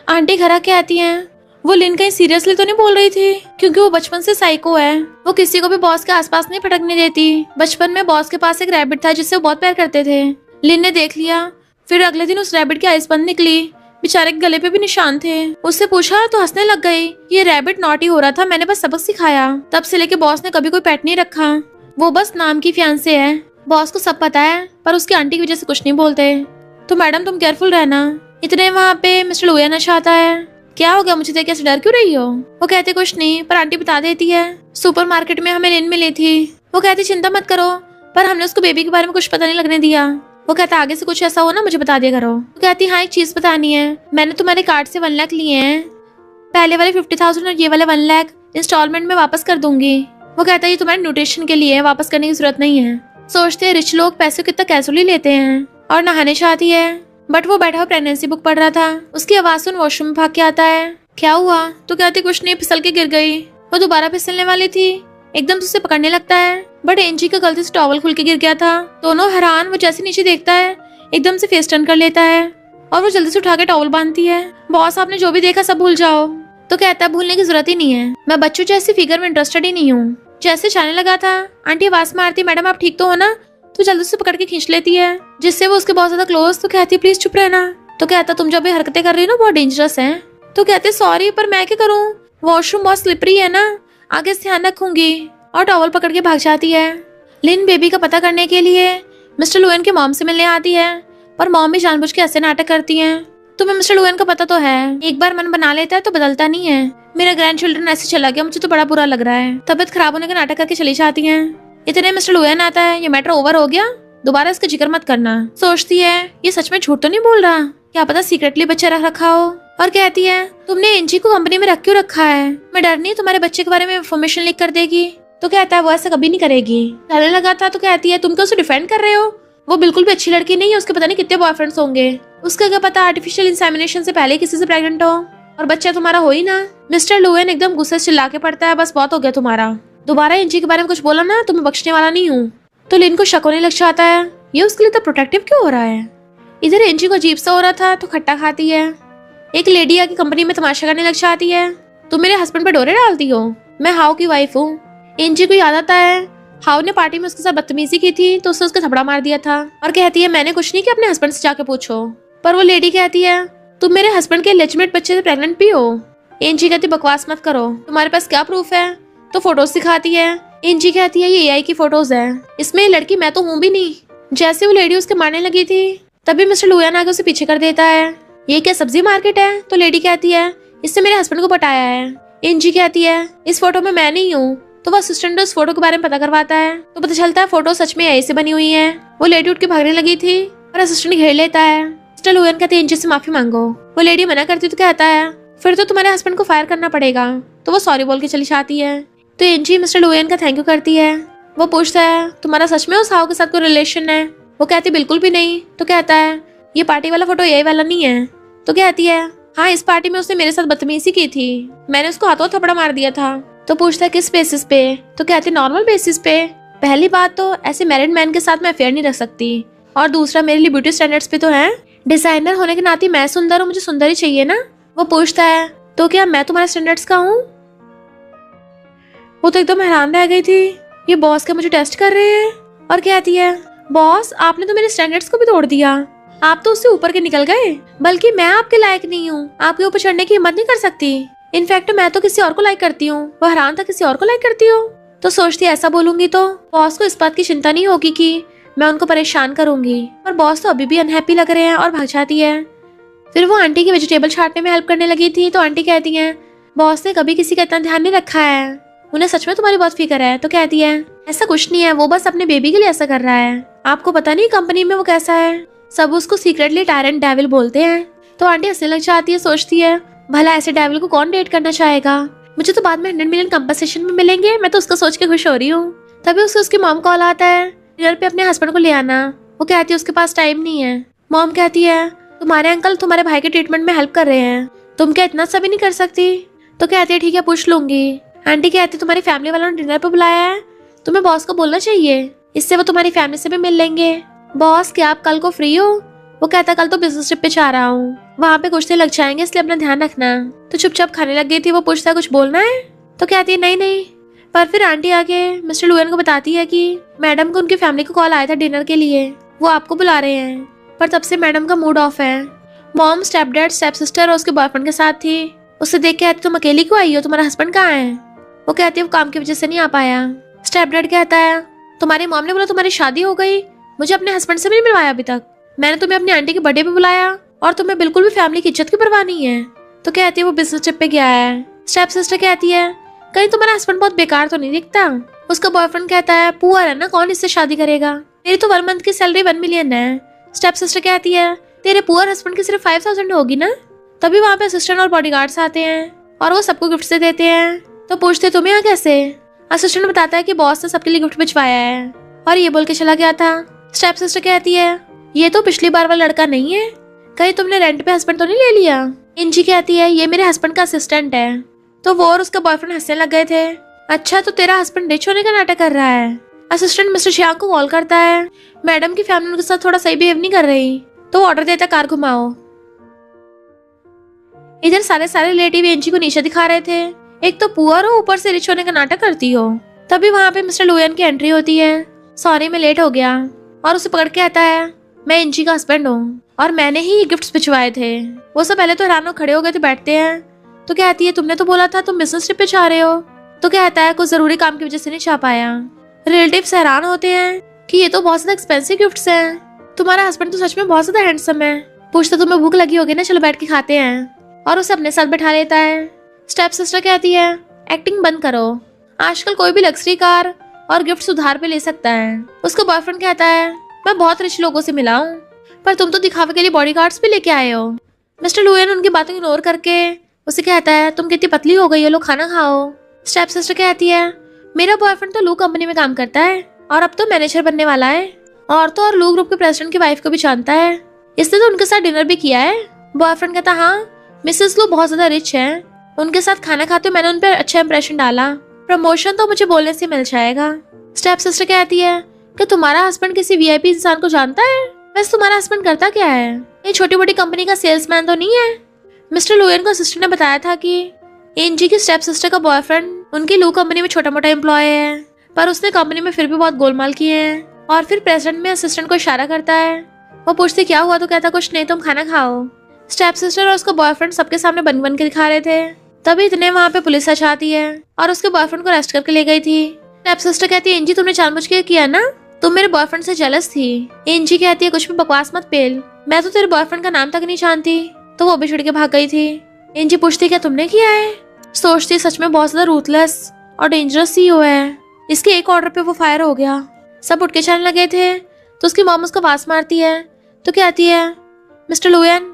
आंटी घर आके आती हैं। वो लिन कहीं सीरियसली तो नहीं बोल रही थी, क्योंकि वो बचपन से साइको है। वो किसी को भी बॉस के आसपास नहीं फटकने देती। बचपन में बॉस के पास एक रैबिट था जिससे वो बहुत प्यार करते थे। लिन ने देख लिया। फिर अगले दिन उस रैबिट की आइस बंद निकली। बेचारे के गले पे भी निशान थे। उससे पूछा तो हंसने लग गई। ये रैबिट नॉटी हो रहा था, मैंने बस सबक सिखाया। तब से लेके बॉस ने कभी कोई पेट नहीं रखा। वो बस नाम की फियांसे है। बॉस को सब पता है, पर उसकी आंटी की वजह से कुछ नहीं बोलते। तो मैडम तुम केयरफुल रहना। इतने वहाँ पे मिस्टर लुयन आता है। क्या हो गया, मुझे देख कैसे डर क्यों रही हो? वो कहते कुछ नहीं, पर आंटी बता देती है सुपरमार्केट में हमें लिन मिली थी। वो कहती चिंता मत करो, पर हमने उसको बेबी के बारे में कुछ पता नहीं लगने दिया। वो कहता आगे से कुछ ऐसा हो ना मुझे बता दिया करो। वो कहती हाँ एक चीज बतानी है, मैंने तुम्हारे कार्ड से 1 लाख लिए हैं। पहले वाले 50,000 और ये वाले 1 लाख इंस्टॉलमेंट में वापस कर दूंगी। वो कहता है ये तुम्हारे न्यूट्रिशन के लिए है, वापस करने की जरूरत नहीं है। सोचते हैं रिच लोग पैसे कितना कैजुअली लेते हैं। और नहाने चाहती है, बट वो बैठा हुआ प्रेगनेंसी बुक पढ़ रहा था। उसकी आवाज सुन वॉशरूम में भाग के आता है। क्या हुआ? तो कहती कुछ नहीं, फिसल के गिर गई। वो दोबारा फिसलने वाली थी, एकदम से उसे पकड़ने लगता है, बट एंजी का गलती से टॉवल खुल के गिर गया था। दोनों हैरान। वो जैसे नीचे देखता है एकदम से फेस टर्न कर लेता है और वो जल्दी से उठा के टॉवल बांधती है। बॉस आपने जो भी देखा सब भूल जाओ। तो कहता है भूलने की जरूरत ही नहीं है, मैं बच्चों जैसी फिगर में इंटरेस्टेड ही नहीं हूँ। जैसे जाने लगा था, आंटी आवाज मारती मैडम आप ठीक तो हो ना? तो जल्दी से पकड़ के खींच लेती है, जिससे वो उसके बहुत ज्यादा क्लोज। तो कहती प्लीज चुप रहना। तो कहता तुम जो भी हरकतें कर रही हो ना बहुत डेंजरस हैं। तो कहते सॉरी, पर मैं क्या करूँ, वॉशरूम बहुत स्लिपरी है ना, आगे से ध्यान रखूंगी। और टॉवल पकड़ के भाग जाती है। लिन बेबी का पता करने के लिए मिस्टर लुयन के मॉम से मिलने आती है, पर मॉम भी जानबूझ के ऐसे नाटक करती हैं। तुम्हें मिस्टर लुयन का पता तो है, एक बार मन बना लेता है तो बदलता नहीं है। मेरा ग्रैंड चिल्ड्रन ऐसे चला गया, मुझे तो बड़ा बुरा लग रहा है। तबियत खराब होने का नाटक करके चली जाती है। इतने मिस्टर लुयन आता है, ये मैटर ओवर हो गया, दोबारा इसका जिक्र मत करना। सोचती है ये सच में झूठ तो नहीं बोल रहा, क्या पता सीक्रेटली बच्चा रख रखा हो। और कहती है तुमने एंजी को कंपनी में रख क्यों रखा है? मैं डर नहीं तुम्हारे बच्चे के बारे में इन्फॉर्मेशन लीक कर देगी। तो कहता है वो ऐसा कभी नहीं करेगी। डरने लगा था। तो कहती है तुम क्या उसे डिफेंड कर रहे हो? वो बिल्कुल भी अच्छी लड़की नहीं है, उसके पता नहीं कितने बॉयफ्रेंड्स होंगे। उसका क्या पता आर्टिफिशियल इंसेमिनेशन से पहले किसी से प्रेग्नेंट हो और बच्चा तुम्हारा हो ही ना। मिस्टर लुयन एकदम गुस्से से चिल्ला के पड़ता है बस बहुत हो गया तुम्हारा, दोबारा एंजी के बारे में कुछ बोला ना तो मैं बख्शने वाला नहीं हूँ। तो लिन को शक होने लग जाता है, ये उसके लिए तो प्रोटेक्टिव क्यों हो रहा है। इधर एंजी को अजीब सा हो रहा था तो खट्टा खाती है। एक लेडी आके कंपनी में तमाशा करने लग जाती है, तुम मेरे हस्बैंड पे डोरे डालती हो, मैं हाउ की वाइफ हूँ। एंजी को याद आता है हाउ ने पार्टी में उसके साथ बदतमीजी की थी तो उसने उसका थपड़ा मार दिया था। और कहती है मैंने कुछ नहीं किया, अपने हस्बैंड से जाके पूछो। पर वो लेडी कहती है तुम मेरे हस्बैंड के लेजिटिमेट बच्चे से प्रेग्नेंट भी हो। एंजी कहती बकवास मत करो, तुम्हारे पास क्या प्रूफ है? तो फोटोज दिखाती है। एंजी कहती है ये एआई की फोटोज है, इसमें ये लड़की मैं तो हूँ भी नहीं। जैसे वो लेडी उसके मारने लगी थी तभी मिस्टर लुयन आके उसे पीछे कर देता है। ये क्या सब्जी मार्केट है? तो लेडी कहती है इससे मेरे हस्बैंड को पटाया है। एंजी कहती है इस फोटो में मैं नहीं हूँ। तो वो असिस्टेंट उस फोटो के बारे में पता करवाता है तो पता चलता है फोटो सच में एआई से बनी हुई है। वो लेडी उठ के भागने लगी थी और असिस्टेंट घेर लेता है। मिस्टर लुयन कहते हैं एंजी से माफी मांगो। वो लेडी मना करती तो कहता है फिर तो तुम्हारे हस्बैंड को फायर करना पड़ेगा। तो वो सॉरी बोल के चली जाती है। तो एंजी मिस्टर लुयन का थैंक यू करती है। वो पूछता है तुम्हारा सच में उस हाउ के साथ कोई रिलेशन है? वो कहती बिल्कुल भी नहीं। तो कहता है ये पार्टी वाला फोटो एआई वाला नहीं है। तो कहती है हाँ इस पार्टी में उसने मेरे साथ बदतमीजी की थी, मैंने उसको हाथों थपड़ा मार दिया था। तो पूछता है किस बेसिस पे? तो कहती है नॉर्मल बेसिस पे। पहली बात तो ऐसे मैरिड मैन के साथ मैं अफेयर नहीं रख सकती, और दूसरा मेरे लिए ब्यूटी स्टैंडर्ड्स पे तो है, डिजाइनर होने के नाते मैं सुंदर हूँ, मुझे सुंदर ही चाहिए ना। वो पूछता है तो क्या मैं तुम्हारे स्टैंडर्ड्स का हूँ? वो तो एकदम हैरान रह गई थी, ये बॉस क्या मुझे टेस्ट कर रहे हैं। और कहती है बॉस आपने तो मेरे स्टैंडर्ड्स को भी तोड़ दिया, आप तो उससे ऊपर के निकल गए, बल्कि मैं आपके लायक नहीं हूँ, आपके ऊपर चढ़ने की हिम्मत नहीं कर सकती। इनफैक्ट मैं तो किसी और को लाइक करती हूँ। वो हैरान था किसी और को लाइक करती हूँ। तो सोचती ऐसा बोलूंगी तो बॉस को इस बात की चिंता नहीं होगी कि मैं उनको परेशान करूंगी। और बॉस तो अभी भी अनहैप्पी लग रहे हैं और भाग जाती है। फिर वो आंटी की वेजिटेबल छांटने में हेल्प करने लगी थी। तो आंटी कहती है बॉस ने कभी किसी का इतना ध्यान नहीं रखा है, उन्हें सच में तुम्हारी बहुत फिक्र है। तो कहती है ऐसा कुछ नहीं है, वो बस अपने बेबी के लिए ऐसा कर रहा है, आपको पता नहीं कंपनी में वो कैसा है, सब उसको सीक्रेटली टायरेंट डेविल बोलते हैं। तो आंटी हंसने लग जाती है, सोचती है भला ऐसे डेविल को कौन डेट करना चाहेगा। मुझे तो बाद में 100 मिलियन कंपनसेशन में मिलेंगे, मैं तो उसका सोच के खुश हो रही हूँ। तभी उसकी मॉम कॉल आता है, डिनर पे अपने हस्बैंड को ले आना। वो कहती है उसके पास टाइम नहीं है। मॉम कहती है तुम्हारे अंकल तुम्हारे भाई के ट्रीटमेंट में हेल्प कर रहे हैं, तुम क्या इतना सा भी नहीं कर सकती? तो कहती है ठीक है पूछ लूंगी। आंटी कहती है तुम्हारी फैमिली वालों ने डिनर पे बुलाया है, तुम्हें बॉस को बोलना चाहिए, इससे वो तुम्हारी फैमिली से भी मिल लेंगे। बॉस क्या आप कल को फ्री हो? वो कहता कल तो बिजनेस ट्रिप पे जा रहा हूँ, वहाँ पे कुछ दिन लग जाएंगे, इसलिए अपना ध्यान रखना। तो चुपचाप खाने लग गई थी। वो पूछता है कुछ बोलना है? तो कहती है नहीं नहीं। पर फिर आंटी आके मिस्टर लुएन को बताती है कि मैडम को उनकी फैमिली को कॉल आया था डिनर के लिए, वो आपको बुला रहे हैं। पर तब से मैडम का मूड ऑफ है। Mom, step dad, step sister और उसके बॉयफ्रेंड के साथ थी। उसे देख के कहती तुम अकेली क्यों आई हो, तुम्हारा हस्बैंड कहाँ है? वो कहती है वो काम की वजह से नहीं आ पाया। स्टेप डैड कहता है तुम्हारी मॉम ने बोला तुम्हारी शादी हो गई, मुझे अपने हस्बैंड से भी नहीं मिलवाया अभी तक। मैंने तुम्हें अपनी आंटी के बर्थडे पे बुलाया और तुम्हें बिल्कुल भी फैमिली की इज्जत की परवाह नहीं है। तो कहती है वो बिजनेस ट्रिप पे गया है। स्टेप सिस्टर कहती है कहीं तुम्हारा हस्बैंड बहुत बेकार तो नहीं दिखता? उसका बॉयफ्रेंड कहता है पुअर है ना, कौन इससे शादी करेगा, मेरी तो 1 मंथ की सैलरी 1 मिलियन है। स्टेप सिस्टर कहती है तेरे पुअर हस्बैंड की सिर्फ 5000 होगी ना? तभी वहाँ पे असिस्टेंट और बॉडीगार्ड्स आते हैं और वो सबको गिफ्ट से देते हैं। तो पूछते तुम यहाँ कैसे? असिस्टेंट बताता है कि बॉस ने सबके लिए गिफ्ट भिजवाया है और ये बोल के चला गया था। स्टेप सिस्टर कहती है ये तो पिछली बार वाला लड़का नहीं है, कहीं तुमने रेंट पे हस्बैंड तो नहीं ले लिया? इंजी कहती है ये मेरे हस्बैंड का असिस्टेंट है। तो वो और उसका बॉयफ्रेंड हंसने लग गए थे। अच्छा तो तेरा हस्बैंड रिच होने का नाटक कर रहा है। असिस्टेंट मिस्टर श्याम को कॉल करता है, मैडम की फैमिली उनके साथ थोड़ा सही बिहेव नहीं कर रही, तो वो ऑर्डर देता कार घुमाओ। इधर सारे रिलेटिव एंजी को नीचे दिखा रहे थे, एक तो पुअर हो ऊपर से रिच होने का नाटक करती हो। तभी वहाँ पे मिस्टर लुएन की एंट्री होती है। सॉरी मैं लेट हो गया, और उसे पकड़ के आता है मैं एंजी का हस्बैंड हूँ और मैंने ही ये गिफ्ट्स भिजवाए थे। वो सब पहले तो हैरान हो खड़े हो गए थे, बैठते हैं। तो कहती है तुमने तो बोला था तुम बिजनेस ट्रिप पे जा रहे हो। तो कहता है कुछ जरूरी काम की वजह से नहीं जा पाया। रिलेटिव्स हैरान होते हैं कि ये तो बहुत ज्यादा एक्सपेंसिव गिफ्ट्स हैं, तुम्हारा हस्बैंड तो सच में बहुत ज्यादा हैंडसम है। पूछता तुम्हें भूख लगी होगी ना, चलो बैठ के खाते हैं, और उसे अपने साथ बैठा लेता है। स्टेप सिस्टर कहती है एक्टिंग बंद करो, आजकल कोई भी लग्जरी कार और गिफ्ट उधार पे ले सकता है। उसका बॉयफ्रेंड कहता है मैं बहुत रिच लोगों से मिला हूँ, पर तुम तो दिखावे के लिए बॉडीगार्ड्स भी लेके आए हो। मिस्टर लुएन उनकी बातों इग्नोर करके उसे कहता है तुम कितनी पतली हो गई हो, लो खाना खाओ। स्टेप सिस्टर कहती है मेरा बॉयफ्रेंड तो लू कंपनी में काम करता है और अब तो मैनेजर बनने वाला है, और तो और लू ग्रुप के प्रेसिडेंट की वाइफ को भी जानता है, इसने तो उनके साथ डिनर भी किया है। बॉयफ्रेंड कहता हाँ मिसेस लू बहुत ज्यादा रिच है, उनके साथ खाना खाते मैंने उन पर अच्छा इंप्रेशन डाला, प्रमोशन तो मुझे बोलने से मिल जाएगा। स्टेप सिस्टर कहती है कि तुम्हारा हस्बैंड किसी वीआईपी इंसान को जानता है? वैसे तुम्हारा हस्बैंड करता क्या है? ये छोटी मोटी कंपनी का सेल्समैन तो नहीं है? मिस्टर लुएन को सिस्टर ने बताया था कि एनजी की स्टेप सिस्टर का बॉयफ्रेंड उनकी लू कंपनी में छोटा मोटा एम्प्लॉय है, पर उसने कंपनी में फिर भी बहुत गोलमाल किए हैं। और फिर प्रेसिडेंट में असिस्टेंट को इशारा करता है। वो पूछती क्या हुआ, तो कहता कुछ नहीं, तुम खाना खाओ। स्टेप सिस्टर और उसका बॉयफ्रेंड सबके सामने बन बन के दिखा रहे थे। तभी इतने वहाँ पे पुलिस आ जाती है और उसके बॉयफ्रेंड को अरेस्ट करके ले गई थी। स्टेप सिस्टर कहती है एनजी तुमने जानबूझ के किया ना, तुम मेरे बॉयफ्रेंड से जेलस थी। एनजी कहती है कुछ भी बकवास मत पेल, मैं तो तेरे बॉयफ्रेंड का नाम तक नहीं जानती। तो वो भी छुड़ के भाग गई थी। एनजी पूछती क्या तुमने किया है? सोचती सच में बहुत ज्यादा रूथलेस और डेंजरस सीईओ है, इसके एक ऑर्डर पे वो फायर हो गया। सब उठ के चलने लगे थे तो उसकी मॉम उसको आवाज मारती है। तो कहती है मिस्टर लुएन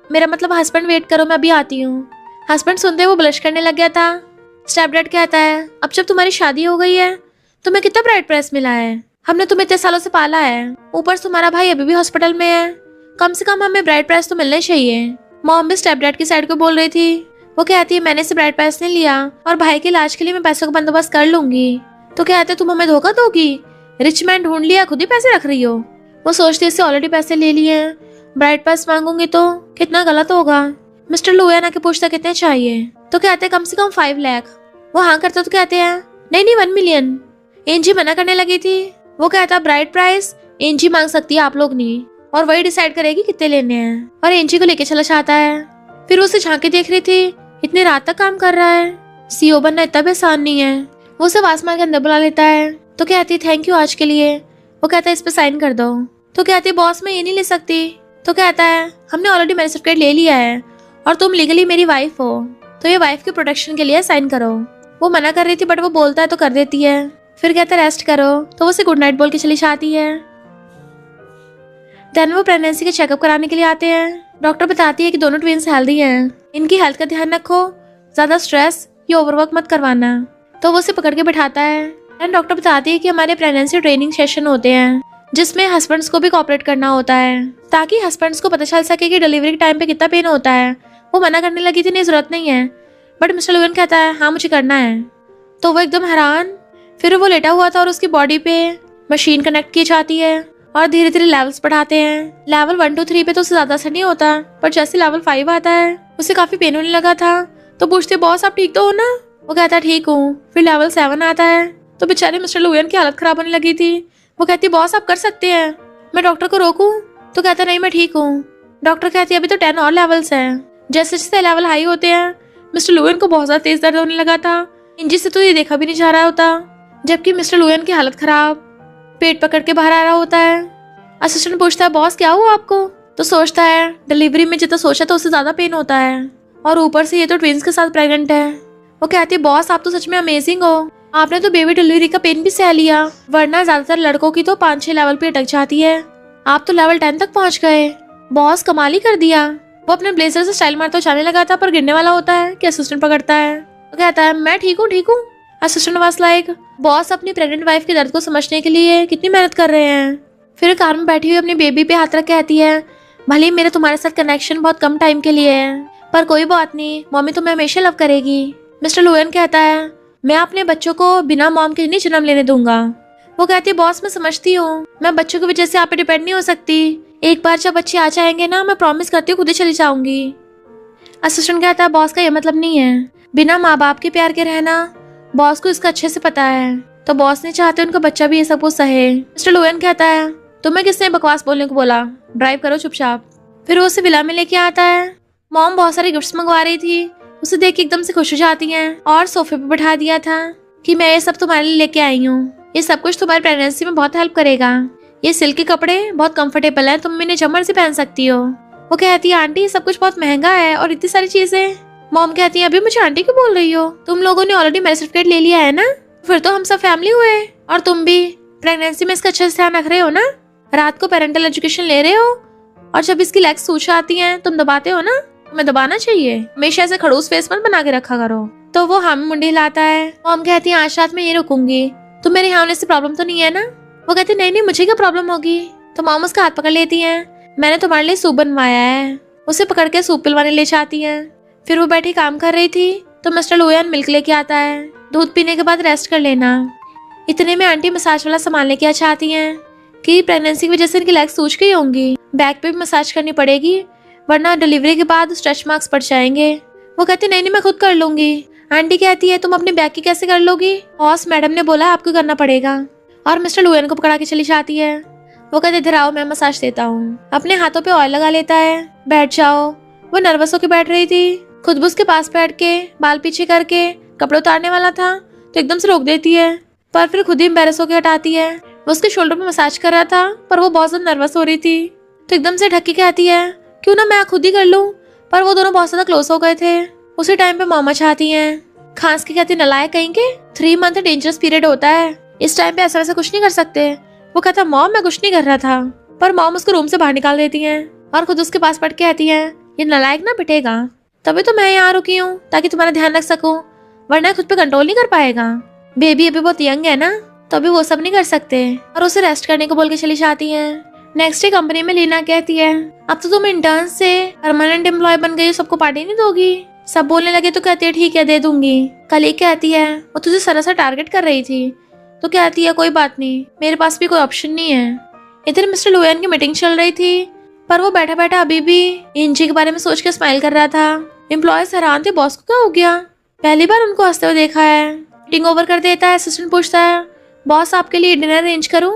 मेरा मतलब हस्बैंड वेट करो, मैं अभी आती हूँ। हस्बैंड सुनते वो ब्लश करने लग गया था। स्टेप डैड कहता है अब जब तुम्हारी शादी हो गई है तुम्हें कितना ब्राइड प्राइस मिला है, हमने तुम्हें इतने सालों से पाला है, ऊपर से तुम्हारा भाई अभी भी हॉस्पिटल में है, कम से कम हमें ब्राइड प्राइस तो मिलने चाहिए। मॉम भी स्टेप डैड की साइड को बोल रही थी। वो कहती है मैंने इसे ब्राइड प्राइस नहीं लिया और भाई के इलाज के लिए मैं पैसों का बंदोबस्त कर लूंगी। तो कहते तुम हमें धोखा दोगी, रिच मैन ढूंढ लिया, खुद ही पैसे रख रही हो। वो सोचती इससे ऑलरेडी पैसे ले लिए हैं, ब्राइड प्राइस मांगूंगी तो कितना गलत होगा। मिस्टर लुएन आके पूछता कितने चाहिए, तो कहते कम से कम 5 लाख। वो हाँ करता तो कहते हैं नहीं नहीं 1 मिलियन। एनजी मना करने लगी थी। वो कहता ब्राइड प्राइस एनजी मांग सकती है, आप लोग नहीं, और वही डिसाइड करेगी कितने लेने हैं, और एनजी को लेके चला जाता है। फिर उसे झांकी देख रही थी, इतने रात तक काम कर रहा है, सीईओ बनना इतना भी आसान नहीं है। वो उसे आसमान के अंदर बुला लेता है। तो कहती थैंक यू आज के लिए। वो कहता है इस पे साइन कर दो। तो कहती बॉस मैं ये नहीं ले सकती। तो कहता है हमने ऑलरेडी मैरिज सर्टिफिकेट ले लिया है और तुम लीगली मेरी वाइफ हो, तो ये वाइफ की प्रोटेक्शन के लिए साइन करो। वो मना कर रही थी बट वो बोलता है तो कर देती है। फिर कहता है रेस्ट करो, तो वो उसे गुड नाइट बोल के चली जाती है। देन वो प्रेगनेंसी के चेकअप कराने के लिए आते हैं। डॉक्टर बताती है कि दोनों ट्विंस हेल्दी हैं, इनकी हेल्थ का ध्यान रखो, ज्यादा स्ट्रेस ये ओवरवर्क मत करवाना। तो वो उसे पकड़ के बैठाता है एंड डॉक्टर बताती है कि हमारे प्रेगनेंसी ट्रेनिंग सेशन होते हैं जिसमें हस्बैंड्स को भी कोऑपरेट करना होता है ताकि हस्बैंड्स को पता चल सके कि डिलीवरी के टाइम पे कितना पेन होता है। वो मना करने लगी थी नहीं जरूरत नहीं है, बट मिस्टर लुएन कहता है हाँ मुझे करना है। तो वो एकदम हैरान। फिर वो लेटा हुआ था और उसकी बॉडी पे मशीन कनेक्ट की जाती है और धीरे धीरे लेवल्स बढ़ाते हैं। लेवल 1 2 3 पे तो उससे ज्यादा असर नहीं होता, पर जैसे लेवल 5 आता है उसे काफी पेन होने लगा था। तो पूछते बॉस आप ठीक तो हो ना? वो कहता है ठीक हूँ। फिर लेवल 7 आता है तो बेचारे मिस्टर लुएन की हालत खराब होने लगी थी। वो कहती बॉस आप कर सकते हैं, मैं डॉक्टर को रोकूं? तो कहता नहीं मैं ठीक हूँ। डॉक्टर कहती है अभी तो 10 और लेवल्स हैं। जैसे जैसे लेवल हाई होते हैं मिस्टर लुएन को बहुत ज्यादा तेज दर्द होने लगा था। इंजी से तो ये देखा भी नहीं जा रहा होता, जबकि मिस्टर लुएन की हालत खराब, पेट पकड़ के बाहर आ रहा होता है। असिस्टेंट पूछता है बॉस क्या हुआ आपको? तो सोचता है डिलीवरी में जितना सोचा था उससे ज्यादा पेन होता है और ऊपर से ये तो ट्विंस के साथ प्रेग्नेंट है। वो कहती है बॉस आप तो सच में अमेजिंग हो, आपने तो बेबी डिलीवरी का पेन भी सह लिया, वरना ज्यादातर लड़कों की तो 5-6 लेवल पे अटक जाती है, आप तो लेवल 10 तक पहुंच गए। बॉस कमाल ही कर दिया। वो अपने ब्लेजर से स्टाइल मारता जाने लगा था पर गिरने वाला होता है कि असिस्टेंट पकड़ता है। वो कहता है मैं ठीक हूँ। असिस्टेंट वाज लाइक बॉस अपनी प्रेग्नेंट वाइफ के दर्द को समझने के लिए कितनी मेहनत कर रहे हैं। फिर कार में बैठी हुई अपनी बेबी पे हाथ रख कहती है भले मेरे तुम्हारे साथ कनेक्शन बहुत कम टाइम के लिए है, पर कोई बात नहीं, मम्मी तुम्हें हमेशा लव करेगी। मिस्टर लुएन कहता है मैं अपने बच्चों को बिना मॉम के नहीं जन्म लेने दूंगा। वो कहती है बॉस मैं समझती हूँ, मैं बच्चों की वजह से आप पे डिपेंड नहीं हो सकती, एक बार जब बच्चे आ जाएंगे ना मैं प्रॉमिस करती हूँ खुद ही चली जाऊंगी। असिस्टेंट कहता है बॉस का ये मतलब नहीं है बिना माँ बाप के प्यार के रहना, बॉस को इसका अच्छे से पता है, तो बॉस ने चाहते उनका बच्चा भी ये सब कुछ सहे। मिस्टर लुएन कहता है तुम्हें किसने बकवास बोलने को बोला, ड्राइव करो चुपचाप। फिर वो उसे विला में लेके आता है। मॉम बहुत सारी गिफ्ट्स मंगवा रही थी, उसे देख के एकदम से खुश हो जाती हैं और सोफे पे बैठा दिया था कि मैं ये सब तुम्हारे लिए लेके आई हूँ, ये सब कुछ तुम्हारी प्रेगनेंसी में बहुत हेल्प करेगा, ये सिल्क के कपड़े बहुत कंफर्टेबल है, तुम इन्हें जब मर्जी पहन सकती हो। वो कहती है आंटी ये सब कुछ बहुत महंगा है और इतनी सारी चीजें। मॉम कहती है अभी मुझे आंटी क्यों बोल रही हो, तुम लोगों ने ऑलरेडी मैरिज सर्टिफिकेट ले लिया है ना, फिर तो हम सब फैमिली हुए, और तुम भी प्रेगनेंसी में इसका अच्छे से ध्यान रख रहे हो ना, रात को पेरेंटल एजुकेशन ले रहे हो, और जब इसकी लेग्स सूज आती हैं तुम दबाते हो ना, तुम्हें दबाना चाहिए, हमेशा ऐसे खड़ूस फेस मत बना के रखा करो। तो वो हम मुंडी हिलाता है। मॉम कहती है आज रात में ये रुकूंगी, तो मेरे यहाँ होने से प्रॉब्लम तो नहीं है ना? वो कहती नहीं मुझे क्या प्रॉब्लम होगी। तो मॉम उसका हाथ पकड़ लेती है, मैंने तुम्हारे लिए सूप बनवाया है। उसे पकड़ के सूप पिलवाने ले जाती है। फिर वो बैठी काम कर रही थी तो मिस्टर लुएन मिल्क लेके आता है, दूध पीने के बाद रेस्ट कर लेना। इतने में आंटी मसाज वाला सामान लेके आ चाहती हैं कि प्रेगनेंसी की वजह से इनकी लेग्स सूज गई होंगी, बैक पे भी मसाज करनी पड़ेगी वरना डिलीवरी के बाद स्ट्रेच मार्क्स पड़ जाएंगे। वो कहती नहीं मैं खुद कर लूंगी। आंटी कहती है तुम अपने बैक की कैसे कर लोगी, बॉस मैडम ने बोला आपको करना पड़ेगा, और मिस्टर लुएन को पकड़ा के चली जाती है। वो कहते इधर आओ मैं मसाज देता हूँ। अपने हाथों पे ऑयल लगा लेता है, बैठ जाओ। वो नर्वस होकर बैठ रही थी, खुद भी उसके पास बैठ के बाल पीछे करके कपड़े उतारने वाला था तो एकदम से रोक देती है, पर फिर खुद ही एम्बेरस होकर हटाती है। वो उसके शोल्डर पे मसाज कर रहा था पर वो बहुत ज्यादा नर्वस हो रही थी तो एकदम से ढक के कहती है क्यों ना मैं खुद ही कर लूं, पर वो दोनों बहुत ज्यादा क्लोज हो गए थे। उसी टाइम पे मामा चाहती हैं, खांस के कहती नलायक कहीं के, 3 मंथ डेंजरस पीरियड होता है, इस टाइम पे ऐसा वैसा कुछ नहीं कर सकते। वो कहता मॉम मैं कुछ नहीं कर रहा था, पर मॉम उसको रूम से बाहर निकाल देती हैं और खुद उसके पास पढ़ के कहती है ये नलायक ना पिटेगा, तभी तो मैं यहाँ रुकी हूँ ताकि तुम्हारा ध्यान रख सकूं, वरना खुद पे कंट्रोल नहीं कर पाएगा। बेबी अभी बहुत यंग है ना, तो अभी वो सब नहीं कर सकते, और उसे रेस्ट करने को बोल के चली जाती है। नेक्स्ट डे कंपनी में लीना कहती है अब तो तुम इंटर्न से परमानेंट एम्प्लॉय बन गई हो, सबको पार्टी नहीं दोगी? सब बोलने लगे तो कहती है ठीक है दे दूंगी। कलीग कहती है वो तुझे सरासर टारगेट कर रही थी, तो कहती है कोई बात नहीं मेरे पास भी कोई ऑप्शन नहीं है। इधर मिस्टर लुएन की मीटिंग चल रही थी, पर वो बैठा बैठा अभी भी इंजी के बारे में सोच के स्माइल कर रहा था। एम्प्लॉयज हैरान थे बॉस को क्या हो गया, पहली बार उनको हंसते हुए देखा है। मीटिंग ओवर कर देता है। असिस्टेंट पूछता है बॉस आपके लिए डिनर अरेंज करूं?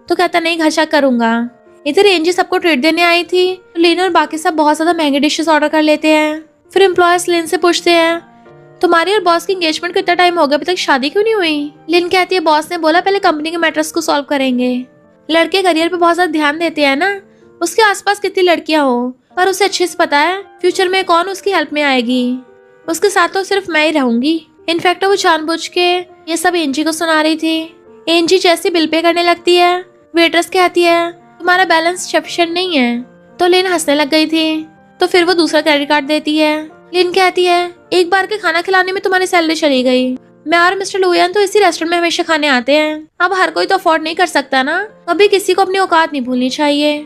तो कहता नहीं घर जाकर करूंगा। इधर एंजी सबको ट्रीट देने आई थी, लिन और बाकी सब बहुत ज्यादा महंगे डिशेस ऑर्डर कर लेते हैं। फिर एम्प्लॉयज लिन से पूछते हैं तुम्हारी और बॉस की एंगेजमेंट को इतना टाइम हो गया, अभी तक शादी क्यों नहीं हुई? लिन कहती है बॉस ने बोला पहले कंपनी के मैटर्स को सॉल्व करेंगे। लड़के करियर पे बहुत ज्यादा ध्यान देते हैं ना, उसके आसपास कितनी लड़कियां हो, पर उसे अच्छे से पता है फ्यूचर में कौन उसकी हेल्प में आएगी, उसके साथ तो सिर्फ मैं ही रहूंगी। इनफैक्ट वो जानबूझ के ये सब एंजी को सुना रही थी। एंजी जैसे बिल पे करने लगती है, वेट्रेस कहती है तुम्हारा बैलेंस सफिशिएंट नहीं है, तो लिन हंसने लग गई थी। तो फिर वो दूसरा क्रेडिट कार्ड देती है लिन कहती है, एक बार के खाना खिलाने में तुम्हारी सैलरी चली गई। मैं और मिस्टर लुयन तो इसी रेस्टोरेंट में हमेशा खाने आते हैं। अब हर कोई तो अफोर्ड नहीं कर सकता ना, कभी किसी को अपनी औकात नहीं भूलनी चाहिए।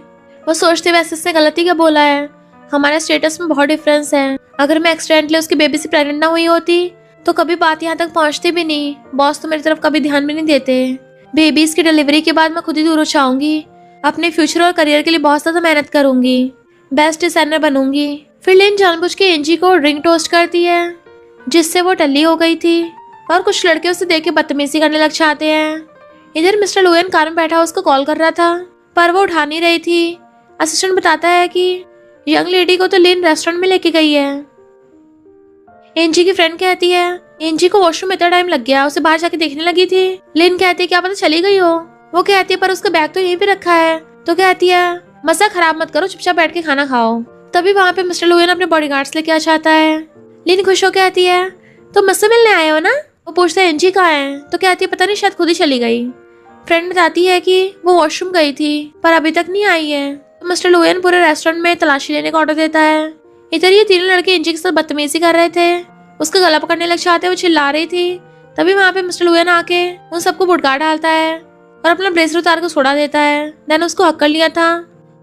वो सोचते वैसे इसने गलती क्या बोला है, हमारे स्टेटस में बहुत डिफरेंस है। अगर मैं एक्सीडेंटली उसकी बेबी से प्रेग्नेंट ना हुई होती तो कभी बात यहाँ तक पहुँचती भी नहीं। बॉस तो मेरी तरफ कभी ध्यान भी नहीं देते। बेबीज की डिलीवरी के बाद मैं खुद ही दूर हो जाऊंगी। अपने फ्यूचर और करियर के लिए बहुत ज्यादा मेहनत करूंगी, बेस्ट डिजाइनर बनूंगी। फिर लिन जानबूझ के एंजी को ड्रिंक टोस्ट करती है जिससे वो टल्ली हो गई थी और कुछ लड़के उसे देख के बदतमीजी करने लग जाते हैं। इधर मिस्टर लुयन कार में बैठा उसको कॉल कर रहा था पर वो उठा नहीं रही थी। असिस्टेंट बताता है कि यंग लेडी को तो लिन रेस्टोरेंट में लेके गई है। एंजी की फ्रेंड कहती है, एंजी को वॉशरूम में इतना टाइम लग गया, उसे बाहर जाके देखने लगी थी। लिन कहती है, क्या पता चली गई हो। वो कहती है, पर उसका बैग तो यहीं पे रखा है। तो कहती है, मजा खराब मत करो, चुपचाप बैठ के खाना खाओ। तभी वहाँ पे मिस्टर लुयन अपने बॉडीगार्ड्स लेके आ जाता है। लिन खुश हो कहती है, तो मुझसे मिलने आए हो ना। वो पूछता है, एंजी कहाँ है। तो कहती है, पता नहीं, शायद खुद ही चली गई। फ्रेंड बताती है कि वो वॉशरूम गई थी पर अभी तक नहीं आई है। तो मिस्टर लुयन पूरे रेस्टोरेंट में तलाशी लेने का ऑर्डर देता है। इधर ये तीनों लड़के एंजी के साथ बदतमीजी कर रहे थे, उसका गला पकड़ने लग जाते, वो चिल्ला रही थी। तभी वहाँ पे मिस्टर लुयन आके उन सबको बुटकार डालता है और अपना ब्रेसलेट उतार के छोड़ा देता है। देन उसको हक कर लिया था।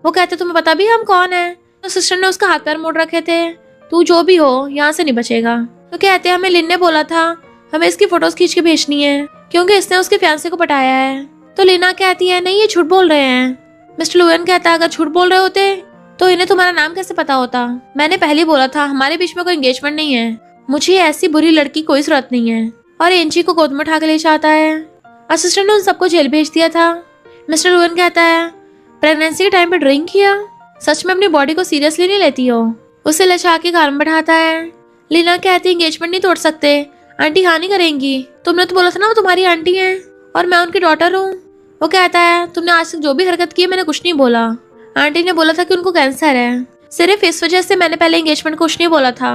वो कहते, तुम्हें पता भी हम कौन है। तो सिस्टर ने उसका हाथ पैर मोड़ रखे थे, तू जो भी हो यहाँ से नहीं बचेगा। तो कहते, हमें लिन ने बोला था हमें इसकी फोटोज खींच के भेजनी है क्योंकि इसने उसके फियांसे को पटाया है। तो लीना कहती है, नहीं ये झूठ बोल रहे हैं। मिस्टर लुयन कहता है, अगर झूठ बोल रहे होते तो इन्हें तुम्हारा नाम कैसे पता होता। मैंने पहले बोला था हमारे बीच में कोई एंगेजमेंट नहीं है, मुझे ऐसी बुरी लड़की कोई जरूरत नहीं है। और एंजी को गोद में उठा के ले जाता है। असिस्टेंट ने उन सबको जेल भेज दिया था। मिस्टर लुयन कहता है, प्रेगनेंसी के टाइम पे ड्रिंक किया, सच में अपनी बॉडी को सीरियसली नहीं लेती हो। उसे लचा के कार में बैठाता है। लीना कहती, एंगेजमेंट नहीं तोड़ सकते, आंटी हाँ नहीं करेंगी। तुमने तो बोला था ना वो तुम्हारी आंटी है और मैं उनकी डॉटर हूँ। वो कहता है, तुमने आज तक जो भी हरकत की है मैंने कुछ नहीं बोला। आंटी ने बोला था कि उनको कैंसर है, सिर्फ इस वजह से मैंने पहले एंगेजमेंट कुछ नहीं बोला था।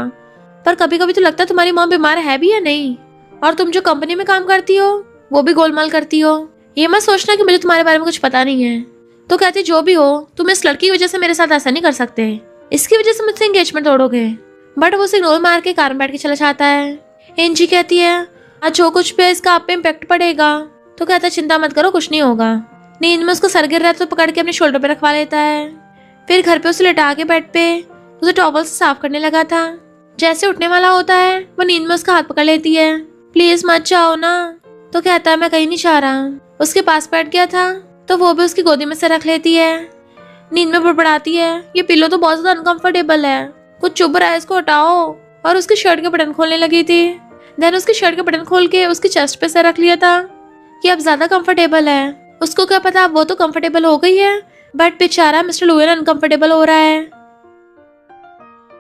पर कभी कभी तो लगता है तुम्हारी मॉम बीमार है भी या नहीं। और तुम जो कंपनी में काम करती हो वो भी गोलमाल करती हो। ये मत सोचना कि मुझे तुम्हारे बारे में कुछ पता नहीं है। तो कहती, जो भी हो तुम इस लड़की की वजह से मेरे साथ ऐसा नहीं कर सकते, इसकी वजह से मुझसे एंगेजमेंट तोड़ोगे। बट वो उसे इग्नोर मार के कार में बैठ के चला जाता है। एंजी कहती है, आज जो कुछ भी है इसका आप पे इम्पैक्ट पड़ेगा। तो कहता है, चिंता मत करो, कुछ नहीं होगा। नींद में उसको सर गिर रहा है तो पकड़ के अपने शोल्डर पे रखवा लेता है। फिर घर पे उसे लिटा के बेड पे उसे टॉवल से साफ करने लगा था। जैसे उठने वाला होता है वो नींद में उसका हाथ पकड़ लेती है, प्लीज मत जाओ ना। तो कहता है, मैं कहीं नहीं जा रहा। उसके पास बैठ गया था तो वो भी उसकी गोदी में से रख लेती है। नींद में बड़बड़ाती है, ये पिलो तो बहुत ज्यादा अनकंफर्टेबल है, कुछ चुभ रहा है, इसको हटाओ। और उसकी शर्ट के बटन खोलने लगी थी। देन उसकी शर्ट के बटन खोल के उसकी चेस्ट पे सर रख लिया था कि अब ज्यादा कंफर्टेबल है। उसको क्या पता अब वो तो कंफर्टेबल हो गई है, बट बेचारा मिस्टर लुयन अनकंफर्टेबल हो रहा है।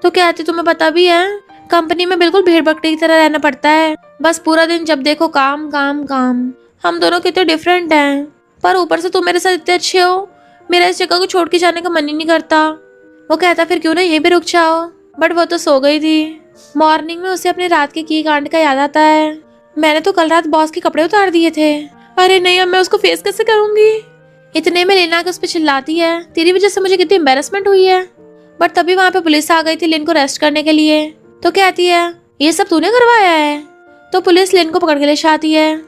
तो कहती, तुम्हें पता भी है कंपनी में बिल्कुल भेड़ बकरी की तरह रहना पड़ता है, बस पूरा दिन जब देखो काम काम काम। हम दोनों कितने डिफरेंट हैं, पर ऊपर से तुम मेरे साथ इतने अच्छे हो, मेरा इस जगह को छोड़ के जाने का मन ही नहीं करता। वो कहता, फिर क्यों ना यहीं पे रुक जाओ। बट वो तो सो गई थी। मॉर्निंग में उसे अपने रात के की कांड का याद आता है। मैंने तो कल रात बॉस के कपड़े उतार दिए थे। अरे नहीं, अब मैं उसको फेस कैसे करूंगी। इतने में लीना के उस पर चिल्लाती है, तेरी वजह से मुझे कितनी एम्बेरसमेंट हुई है। बट तभी वहाँ पे पुलिस आ गई थी लिन को अरेस्ट करने के लिए। तो कहती है, ये सब तूने करवाया है। तो पुलिस लिन को पकड़ के ले जाती है।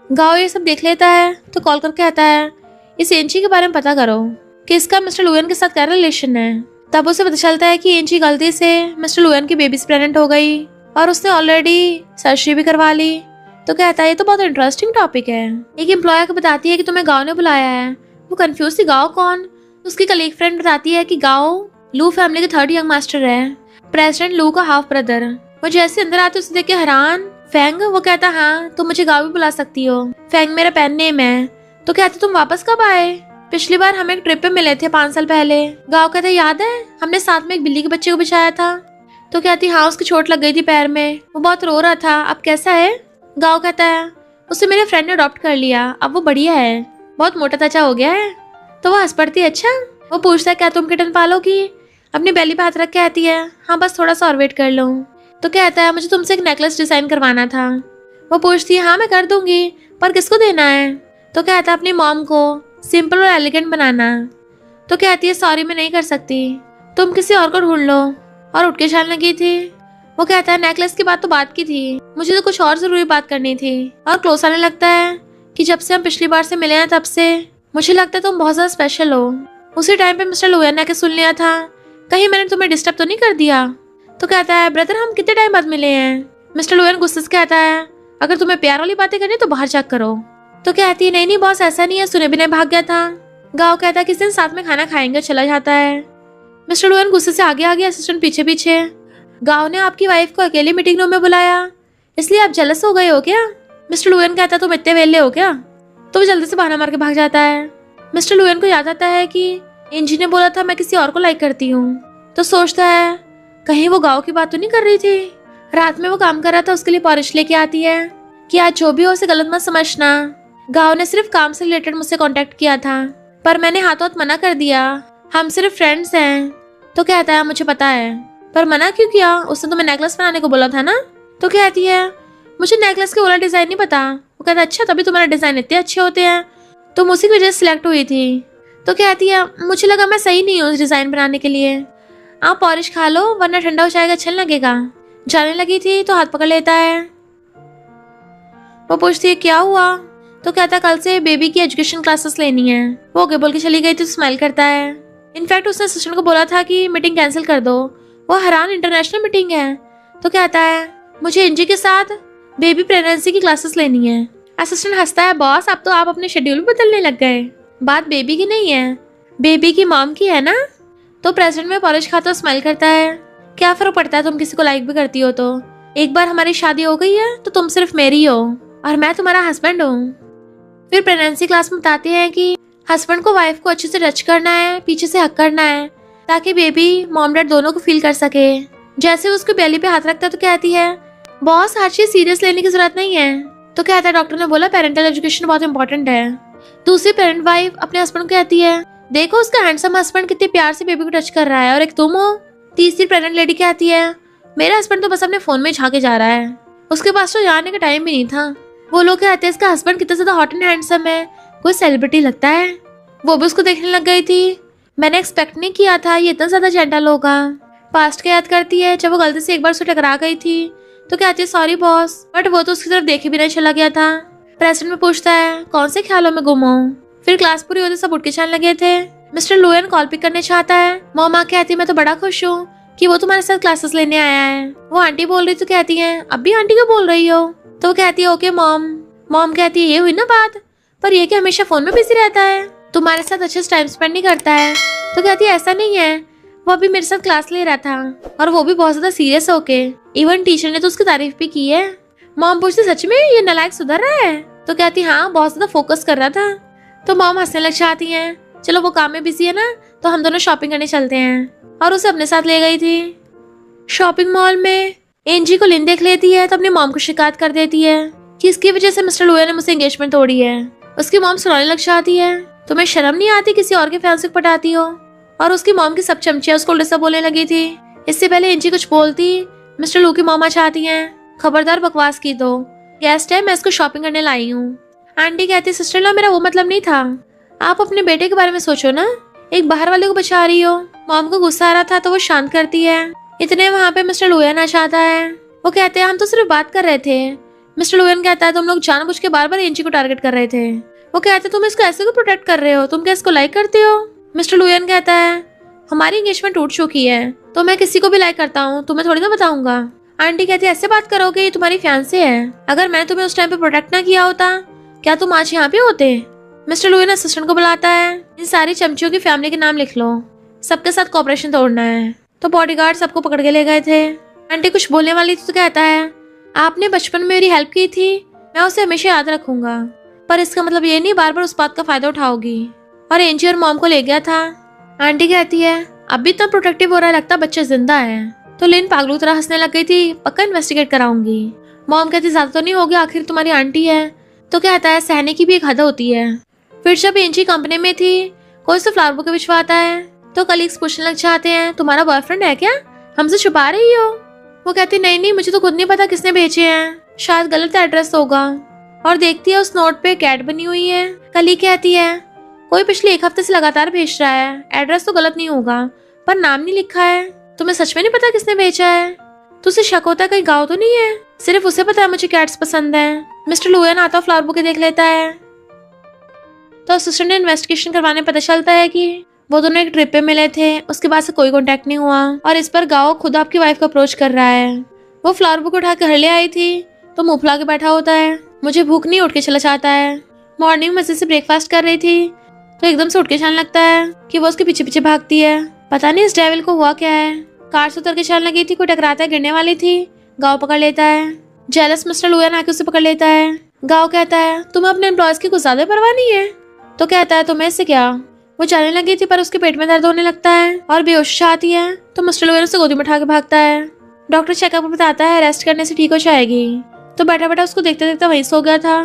गाँव ये सब देख लेता है तो कॉल करके आता है, इस एंजी के बारे में पता करो कि इसका मिस्टर लुयन के साथ क्या रिलेशन है। तब उसे पता चलता है कि एंजी गलती से मिस्टर लुयन की बेबी से प्रेग्नेंट हो गई और उसने ऑलरेडी सर्जरी भी करवा ली। तो कहता है, ये तो बहुत इंटरेस्टिंग टॉपिक है। एक एम्प्लॉयर को बताती है कि तुम्हें गाँव ने बुलाया है। वो कंफ्यूज थी, गाँव कौन। उसकी कलीग फ्रेंड बताती है कि गाँव लू फैमिली के थर्ड यंग मास्टर है, प्रेसिडेंट लू का हाफ ब्रदर। वो जैसे अंदर आते उसे देख के हैरान। फैंग, वो कहता, हाँ तुम मुझे गाँव भी बुला सकती हो, फैंग मेरा पेन नेम है। तो कहते, तुम वापस कब आए। पिछली बार हम एक ट्रिप पे मिले थे 5 साल पहले। गाँव कहता, याद है हमने साथ में एक बिल्ली के बच्चे को बिछाया था। तो कहती, हाँ उसकी चोट लग गई थी पैर में, वो बहुत रो रहा था, अब कैसा है। गाँव कहता है, उसे मेरे फ्रेंड ने अडॉप्ट कर लिया, अब वो बढ़िया है, बहुत मोटा ताजा हो गया है। तो वो हंस पड़ती है, अच्छा। वो पूछता है, क्या तुम किटन पालोगी। अपनी बेली पे हाथ रख के कहती है, हाँ बस थोड़ा सा और वेट कर लो। तो कहता है, मुझे तुमसे एक नेकलेस डिजाइन करवाना था। वो पूछती है, हाँ मैं कर दूंगी, पर किसको देना है। तो कहता है, अपनी मॉम को, सिंपल और एलिगेंट बनाना। तो कहती है, सॉरी मैं नहीं कर सकती, तुम किसी और को ढूंढ लो। और उठ के जाने लगी थी। वो कहता है नेकलेस की बात तो बात की थी, मुझे तो कुछ और जरूरी बात करनी थी। और क्लोज आने लगता है कि जब से हम पिछली बार से मिले हैं तब से मुझे लगता है तुम बहुत ज्यादा स्पेशल हो। उसी टाइम पे मिस्टर लुएन ने आके सुन लिया था, कहीं मैंने तुम्हें डिस्टर्ब तो नहीं कर दिया। तो कहता है ब्रदर हम कितने टाइम बाद मिले हैं। मिस्टर लुएन गुस्से से कहता है अगर तुम्हें प्यार वाली बातें करनी तो बाहर जाकर करो। तो कहती है नहीं नहीं बॉस ऐसा नहीं है, सुने बिना भाग गया था। गाँव कहता है किस दिन साथ में खाना खाएंगे, चला जाता है। मिस्टर लुएन गुस्से से आगे आगे, असिस्टेंट पीछे पीछे। गाँव ने आपकी वाइफ को अकेले मीटिंग रूम में बुलाया, इसलिए आप जेलस हो गए हो क्या। मिस्टर लुएन कहता है तुम इतने वेले हो क्या। तो वो जल्दी से बहाना मार के भाग जाता है। मिस्टर लुएन को याद आता है कि एंजी ने बोला था मैं किसी और को लाइक करती हूँ। तो सोचता है कहीं वो गाँव की बात तो नहीं कर रही थी। रात में वो काम कर रहा था, उसके लिए पॉरिश लेके आती है कि आज जो भी हो उसे गलत मत समझना। गाँव ने सिर्फ काम से रिलेटेड मुझसे कांटेक्ट किया था, पर मैंने हाथों हाथ मना कर दिया, हम सिर्फ फ्रेंड्स हैं। तो कहता है मुझे पता है, पर मना क्यों किया, उसने तुम्हें नेकलेस बनाने को बोला था ना। तो कहती है मुझे नेकलेस के वाला डिजाइन नहीं पता। वो कहता है अच्छा तभी तुम्हारे डिजाइन इतने अच्छे होते हैं, तुम उसी की वजह से सिलेक्ट हुई थी। तो कहती है मुझे लगा मैं सही नहीं हूँ उस डिजाइन बनाने के लिए, आप पॉलिश खा लो वरना ठंडा हो जाएगा, अच्छा लगेगा। जाने लगी थी तो हाथ पकड़ लेता है। वो पूछती है क्या हुआ। तो कहता कल से बेबी की एजुकेशन क्लासेस लेनी है। वो ओके बोल के चली गई थी, स्माइल करता है। इनफैक्ट उसने असिस्टेंट को बोला था कि मीटिंग कैंसिल कर दो, वो हैरान इंटरनेशनल मीटिंग है। तो कहता है मुझे एंजी के साथ बेबी प्रेगनेंसी की क्लासेस लेनी है। असिस्टेंट हंसता है बॉस अब तो आप अपने शेड्यूल बदलने लग गए, बात बेबी की नहीं है, बेबी की मॉम की है ना। तो प्रेजेंट में पॉलिश खाता स्माइल करता है, क्या फर्क पड़ता है तुम किसी को लाइक भी करती हो तो, एक बार हमारी शादी हो गई है तो तुम सिर्फ मेरी हो और मैं तुम्हारा हस्बैंड हूँ। फिर प्रेगनेंसी क्लास में बताते हैं कि हस्बैंड को वाइफ को अच्छे से टच करना है, पीछे से हक करना है ताकि बेबी मॉम डैड दोनों को फील कर सके। जैसे उसके बेली पे हाथ रखता है तो कहती है बॉस हर चीज सीरियस लेने की जरूरत नहीं है। तो कहता है डॉक्टर ने बोला पेरेंटल एजुकेशन बहुत इंपॉर्टेंट है। दूसरी प्रेग्नेंट वाइफ अपने हस्बैंड को कहती है देखो उसका हैंडसम हस्बैंड कितने प्यार से बेबी को टच कर रहा है और एक तुम हो। तीसरी प्रेग्नेंट लेडी कहती है मेरा हस्बैंड तो बस अपने फोन में झांके जा रहा है, उसके पास तो जाने का टाइम भी नहीं था। वो लोग कहते हैं इसका हस्बैंड कितना ज्यादा हॉट एंड हैंडसम है, कोई सेलिब्रिटी लगता है। वो भी उसको देखने लग गई थी, मैंने एक्सपेक्ट नहीं किया था ये इतना ज्यादा जेंटल होगा। पास्ट का याद करती है जब वो गलती से एक बार उससे टकरा गई थी। तो कहती है सॉरी बॉस, बट वो तो उसकी तरफ देखे भी नहीं चला गया था। प्रेसिडेंट में पूछता है कौन से ख्यालों में गुम हो। फिर क्लास पूरी होते सब उठ के चलने लगे थे। मिस्टर लुएन कॉल पिक करने चाहता है। मॉम आके कहती है मैं तो बड़ा खुश हूँ कि वो तुम्हारे साथ क्लासेस लेने आया है। वो आंटी बोल रही तो कहती है अब भी आंटी क्यों बोल रही हो। तो वो कहती है ओके मॉम। मॉम कहती है ये हुई ना बात, पर ये कि हमेशा फोन में बिजी रहता है, तुम्हारे साथ अच्छे से टाइम स्पेंड नहीं करता है। तो कहती है ऐसा नहीं है, वो अभी मेरे साथ क्लास ले रहा था और वो भी बहुत ज्यादा सीरियस होके, इवन टीचर ने तो उसकी तारीफ भी की है। मॉम पूछती सच में ये नालायक सुधर रहा है। तो कहती हाँ बहुत ज्यादा फोकस कर रहा था। तो मॉम हंसने लग जाती है, चलो वो काम में बिजी है ना तो हम दोनों शॉपिंग करने चलते हैं, और उसे अपने साथ ले गई थी। शॉपिंग मॉल में एंजी को लिन देख लेती है तो अपनी मॉम को शिकायत कर देती है कि इसकी वजह से मिस्टर लुएन ने मुझसे एंगेजमेंट तोड़ी है। उसकी मॉम सुनाने लग जाती है तुम्हें शर्म नहीं आती किसी और के फैंस को पटाती हो। और उसकी मॉम की सब चमचियां उसको उल्टा सा बोलने लगी थी। इससे पहले एंजी कुछ बोलती मिस्टर लू की मॉम चाहती हैं खबरदार बकवास की दो, गेस्ट है मैं इसको शॉपिंग करने लाई हूँ। आंटी कहती सिस्टर लॉ मेरा वो मतलब नहीं था, आप अपने बेटे के बारे में सोचो ना, एक बाहर वाले को बचा रही हो। मॉम को गुस्सा आ रहा था तो वो शांत करती है। इतने वहाँ पे मिस्टर लुएन आ जाता है। वो कहते हैं हम तो सिर्फ बात कर रहे थे। मिस्टर लुएन कहता है तुम लोग जानबूझ के बार बार एंजी को टारगेट कर रहे थे। वो कहते तुम इसको ऐसे क्यों प्रोटेक्ट कर रहे हो, तुम क्या इसको लाइक करते हो। मिस्टर लुएन कहता है हमारी एंगेजमेंट टूट चुकी है तो मैं किसी को भी लाइक करता हूँ, तुम्हें थोड़ी ना बताऊंगा। आंटी कहती है ऐसे बात करोगे, ये तुम्हारी फियांसे है, अगर मैंने तुम्हें उस टाइम पे प्रोटेक्ट ना किया होता क्या तुम आज यहाँ पे होते। मिस्टर लुएन असिस्टेंट को बुलाता है, इन सारी चमचियों की फैमिली के नाम लिख लो, सबके साथ कॉपरेशन तोड़ना है। तो बॉडीगार्ड सबको पकड़ के ले गए थे। आंटी कुछ बोलने वाली थी तो कहता है आपने बचपन में मेरी हेल्प की थी, मैं उसे हमेशा याद रखूंगा, पर इसका मतलब ये नहीं बार बार उस बात का फायदा उठाओगी। और एंजी और मॉम को ले गया था। आंटी कहती है अब भी इतना प्रोटेक्टिव हो रहा है, लगता बच्चा जिंदा है। तो लिन पागलू तरह हंसने लग गई थी, पक्का इन्वेस्टिगेट कराऊंगी। मॉम कहती ज्यादा तो नहीं हो गया, आखिर तुम्हारी आंटी है। तो कहता है सहने की भी एक हद होती है। फिर जब एंजी कंपनी में थी कोई से फ्लावर बुके भिजवाता है तो कलीग्स पूछने लग जाते हैं तुम्हारा बॉयफ्रेंड है क्या, हमसे छुपा रही हो। वो कहती नहीं नहीं मुझे तो खुद नहीं पता किसने भेजे हैं, शायद गलत एड्रेस होगा। और देखती है उस नोट पे कैट बनी हुई है। कली कहती है कोई पिछले एक हफ्ते से लगातार भेज रहा है, एड्रेस तो गलत नहीं होगा पर नाम नहीं लिखा है, तुम्हें सच में नहीं पता किसने भेजा है। तो उसे शक होता है कहीं गाँव तो नहीं है। सिर्फ उसे पता है मुझे कैट्स पसंद है। मिस्टर लुएन आता फ्लावर बुके देख लेता है तो असिस्टेंट ने इन्वेस्टिगेशन करवाने पता चलता है कि वो दोनों एक ट्रिप पे मिले थे, उसके बाद से कोई कांटेक्ट नहीं हुआ और इस पर गाँव खुद आपकी वाइफ को अप्रोच कर रहा है। वो फ्लावर बुक उठा के घर ले आई थी तो मुंह फुला के बैठा होता है। मुझे भूख नहीं, उठ के चला जाता है। मॉर्निंग मजे से ब्रेकफास्ट कर रही थी तो एकदम से उठ के चलने लगता है कि वो उसके पीछे पीछे भागती है। पता नहीं इस डेविल को हुआ क्या है। कार से उतर के चलने लगी थी, कोई टकराता है, गिरने वाली थी। गाँव पकड़ लेता है। जेलस मिस्टर लुएन आके उसे पकड़ लेता है। गाँव कहता है तुम्हें अपने एम्प्लॉयज की कुछ ज्यादा परवाह नहीं है। तो कहता है तुम्हें इससे क्या। वो चलने लगी थी पर उसके पेट में दर्द होने लगता है और बेहोश आती है तो मिस्टर लुएन उसे गोदी में उठा के भागता है। डॉक्टर चेकअप बताता है रेस्ट करने से ठीक हो जाएगी। तो बैठा बैठा उसको देखते देखते वहीं सो गया था।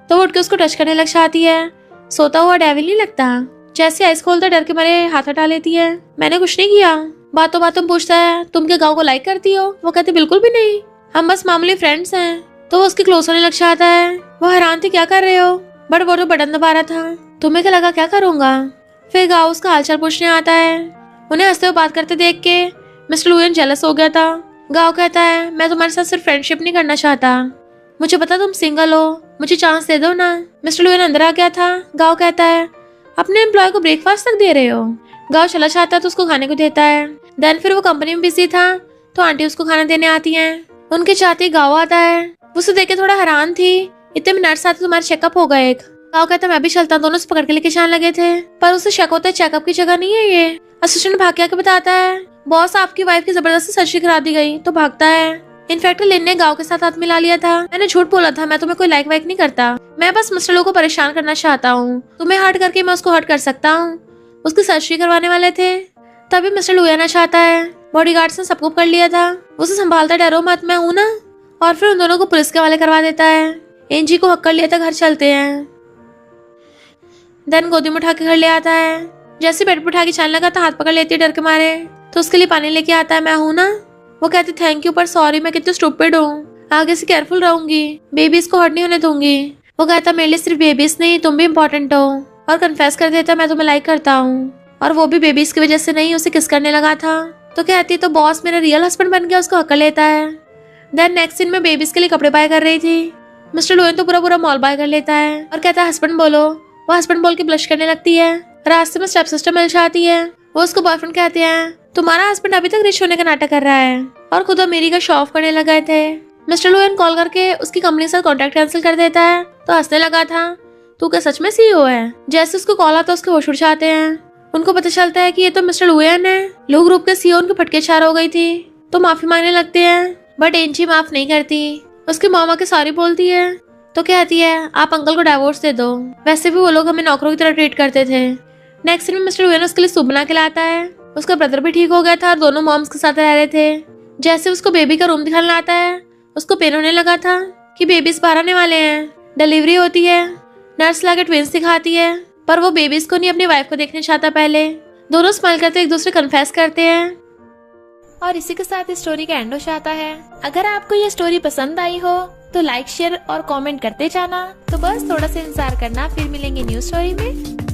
तो वो उठ के उसको टच करने लग जाती है। सोता हुआ डेविल नहीं लगता। जैसे आइस खोलता डर के मारे हाथ हटा लेती है। मैंने कुछ नहीं किया। बातों बातों पूछता है तुम क्या गाँव को लाइक करती हो। वो कहती बिल्कुल भी नहीं, हम बस मामूली फ्रेंड्स हैं। तो वो उसकी क्लोज होने लग जाता है। वो हैरान थी क्या कर रहे हो, बट वो तो बटन दबा रहा था। तुम्हें क्या लगा क्या करूंगा। फिर गाँव उसका हालचाल पूछने आता है। उन्हें हंसते हुए बात करते देख के मिस्टर लुएन जेलस हो गया था। गाँव कहता है मैं तुम्हारे साथ सिर्फ फ्रेंडशिप नहीं करना चाहता, मुझे पता तुम सिंगल हो, मुझे चांस दे दो ना। मिस्टर लुएन अंदर आ गया था। गाँव कहता है अपने एम्प्लॉय को ब्रेकफास्ट तक दे रहे हो। गाँव चला जाता है तो उसको खाने को देता है। देन फिर वो कंपनी में बिजी था तो आंटी उसको खाना देने आती है। उनके चाहते गाँव आता है। उसे देख के थोड़ा हैरान थी, इतने में नर्स आते तुम्हारा चेकअप होगा एक। गाँव कहता मैं भी चलता। दोनों से पकड़ के लेके जाने लगे थे पर उसे शक होता है चेकअप की जगह नहीं है ये। असिस्टेंट भाग के आके बताता है बॉस आपकी वाइफ की जबरदस्ती सर्जरी करा दी गई। तो भागता है। इनफैक्ट लिन ने गाँव के साथ हाथ मिला लिया था। मैंने झूठ बोला था, मैं तुम्हें कोई लाइक वाइक नहीं करता, मैं बस मिस्टर लो को परेशान करना चाहता हूँ। तुम्हें हर्ट करके मैं उसको हर्ट कर सकता हूँ। उसकी सर्जरी करवाने वाले थे तभी मिस्टर लुएन आना चाहता है। बॉडीगार्ड्स ने सबको कर लिया था। उसे संभालता डरो मत, मैं हूँ ना। और फिर उन दोनों को पुलिस के हवाले करवा देता है। एनजी को हक कर लिया था, घर चलते हैं। देन गोदी में उठा के घर ले आता है। जैसे बेड पर उठा के चलने लगा तो हाथ पकड़ लेती है डर के मारे। तो उसके लिए पानी लेके आता है। मैं हूँ ना। वो कहती थैंक यू पर सॉरी, मैं कितनी स्टूपिड हूँ, आगे से केयरफुल रहूंगी, बेबीज को हर्ट नहीं होने दूंगी। वो कहता मेरे लिए सिर्फ बेबीज नहीं तुम भी इम्पोर्टेंट हो। और कन्फेस कर देता मैं तुम्हें लाइक करता हूँ और वो भी बेबीज की वजह से नहीं, उसे किस करने लगा था। तो कहती तो बॉस मेरा रियल हस्बैंड बन गया, उसको हक कर लेता है। देन नेक्स्ट सीन में बेबीज के लिए कपड़े बाय कर रही थी। मिस्टर लुएन तो पूरा मॉल बाय कर लेता है और कहता है हस्बैंड बोलो। वो हस्बैंड बोल के ब्लश करने लगती है। रास्ते में स्टेप सिस्टर मिल जाती है। वो उसको बॉयफ्रेंड कहते हैं तुम्हारा हस्बैंड अभी तक रिच होने का नाटक कर रहा है और खुद अमेरिका शो ऑफ करने लगे थे। मिस्टर लुएन कॉल करके उसकी कंपनी से कॉन्ट्रैक्ट कैंसिल कर देता है। तो हंसने लगा था तू क्या सच में सीईओ है। जैसे उसको कॉल आता है उसके होश उड़ जाते हैं। उनको पता चलता है कि ये तो मिस्टर लुएन है। लो ग्रुप के सीईओ उनके फटके चार हो गई थी तो माफी मांगने लगते हैं बट एनजी माफ नहीं करती। उसकी मामा के सॉरी बोलती है तो कहती है आप अंकल को डाइवोर्स दे दो, वैसे भी वो लोग हमें नौकरों की तरह ट्रीट करते थे। नेक्स्ट सीन में मिस्टर लुएन उसके लिए सूप बना के लाता है। उसका ब्रदर भी ठीक हो गया था और दोनों मॉम्स के साथ रह रहे थे। जैसे उसको बेबी का रूम दिखाने आता है उसको पेन होने लगा था कि बेबीज बाहर आने वाले हैं। डिलीवरी होती है। नर्स लाके ट्विंस दिखाती है पर वो बेबीज को नहीं अपनी वाइफ को देखने चाहता। पहले दोनों स्माइल करते एक दूसरे कन्फेस करते हैं और इसी के साथ इस स्टोरी का एंड हो जाता है। अगर आपको ये स्टोरी पसंद आई हो तो लाइक शेयर और कमेंट करते जाना। तो बस थोड़ा सा इंतजार करना, फिर मिलेंगे न्यू स्टोरी में।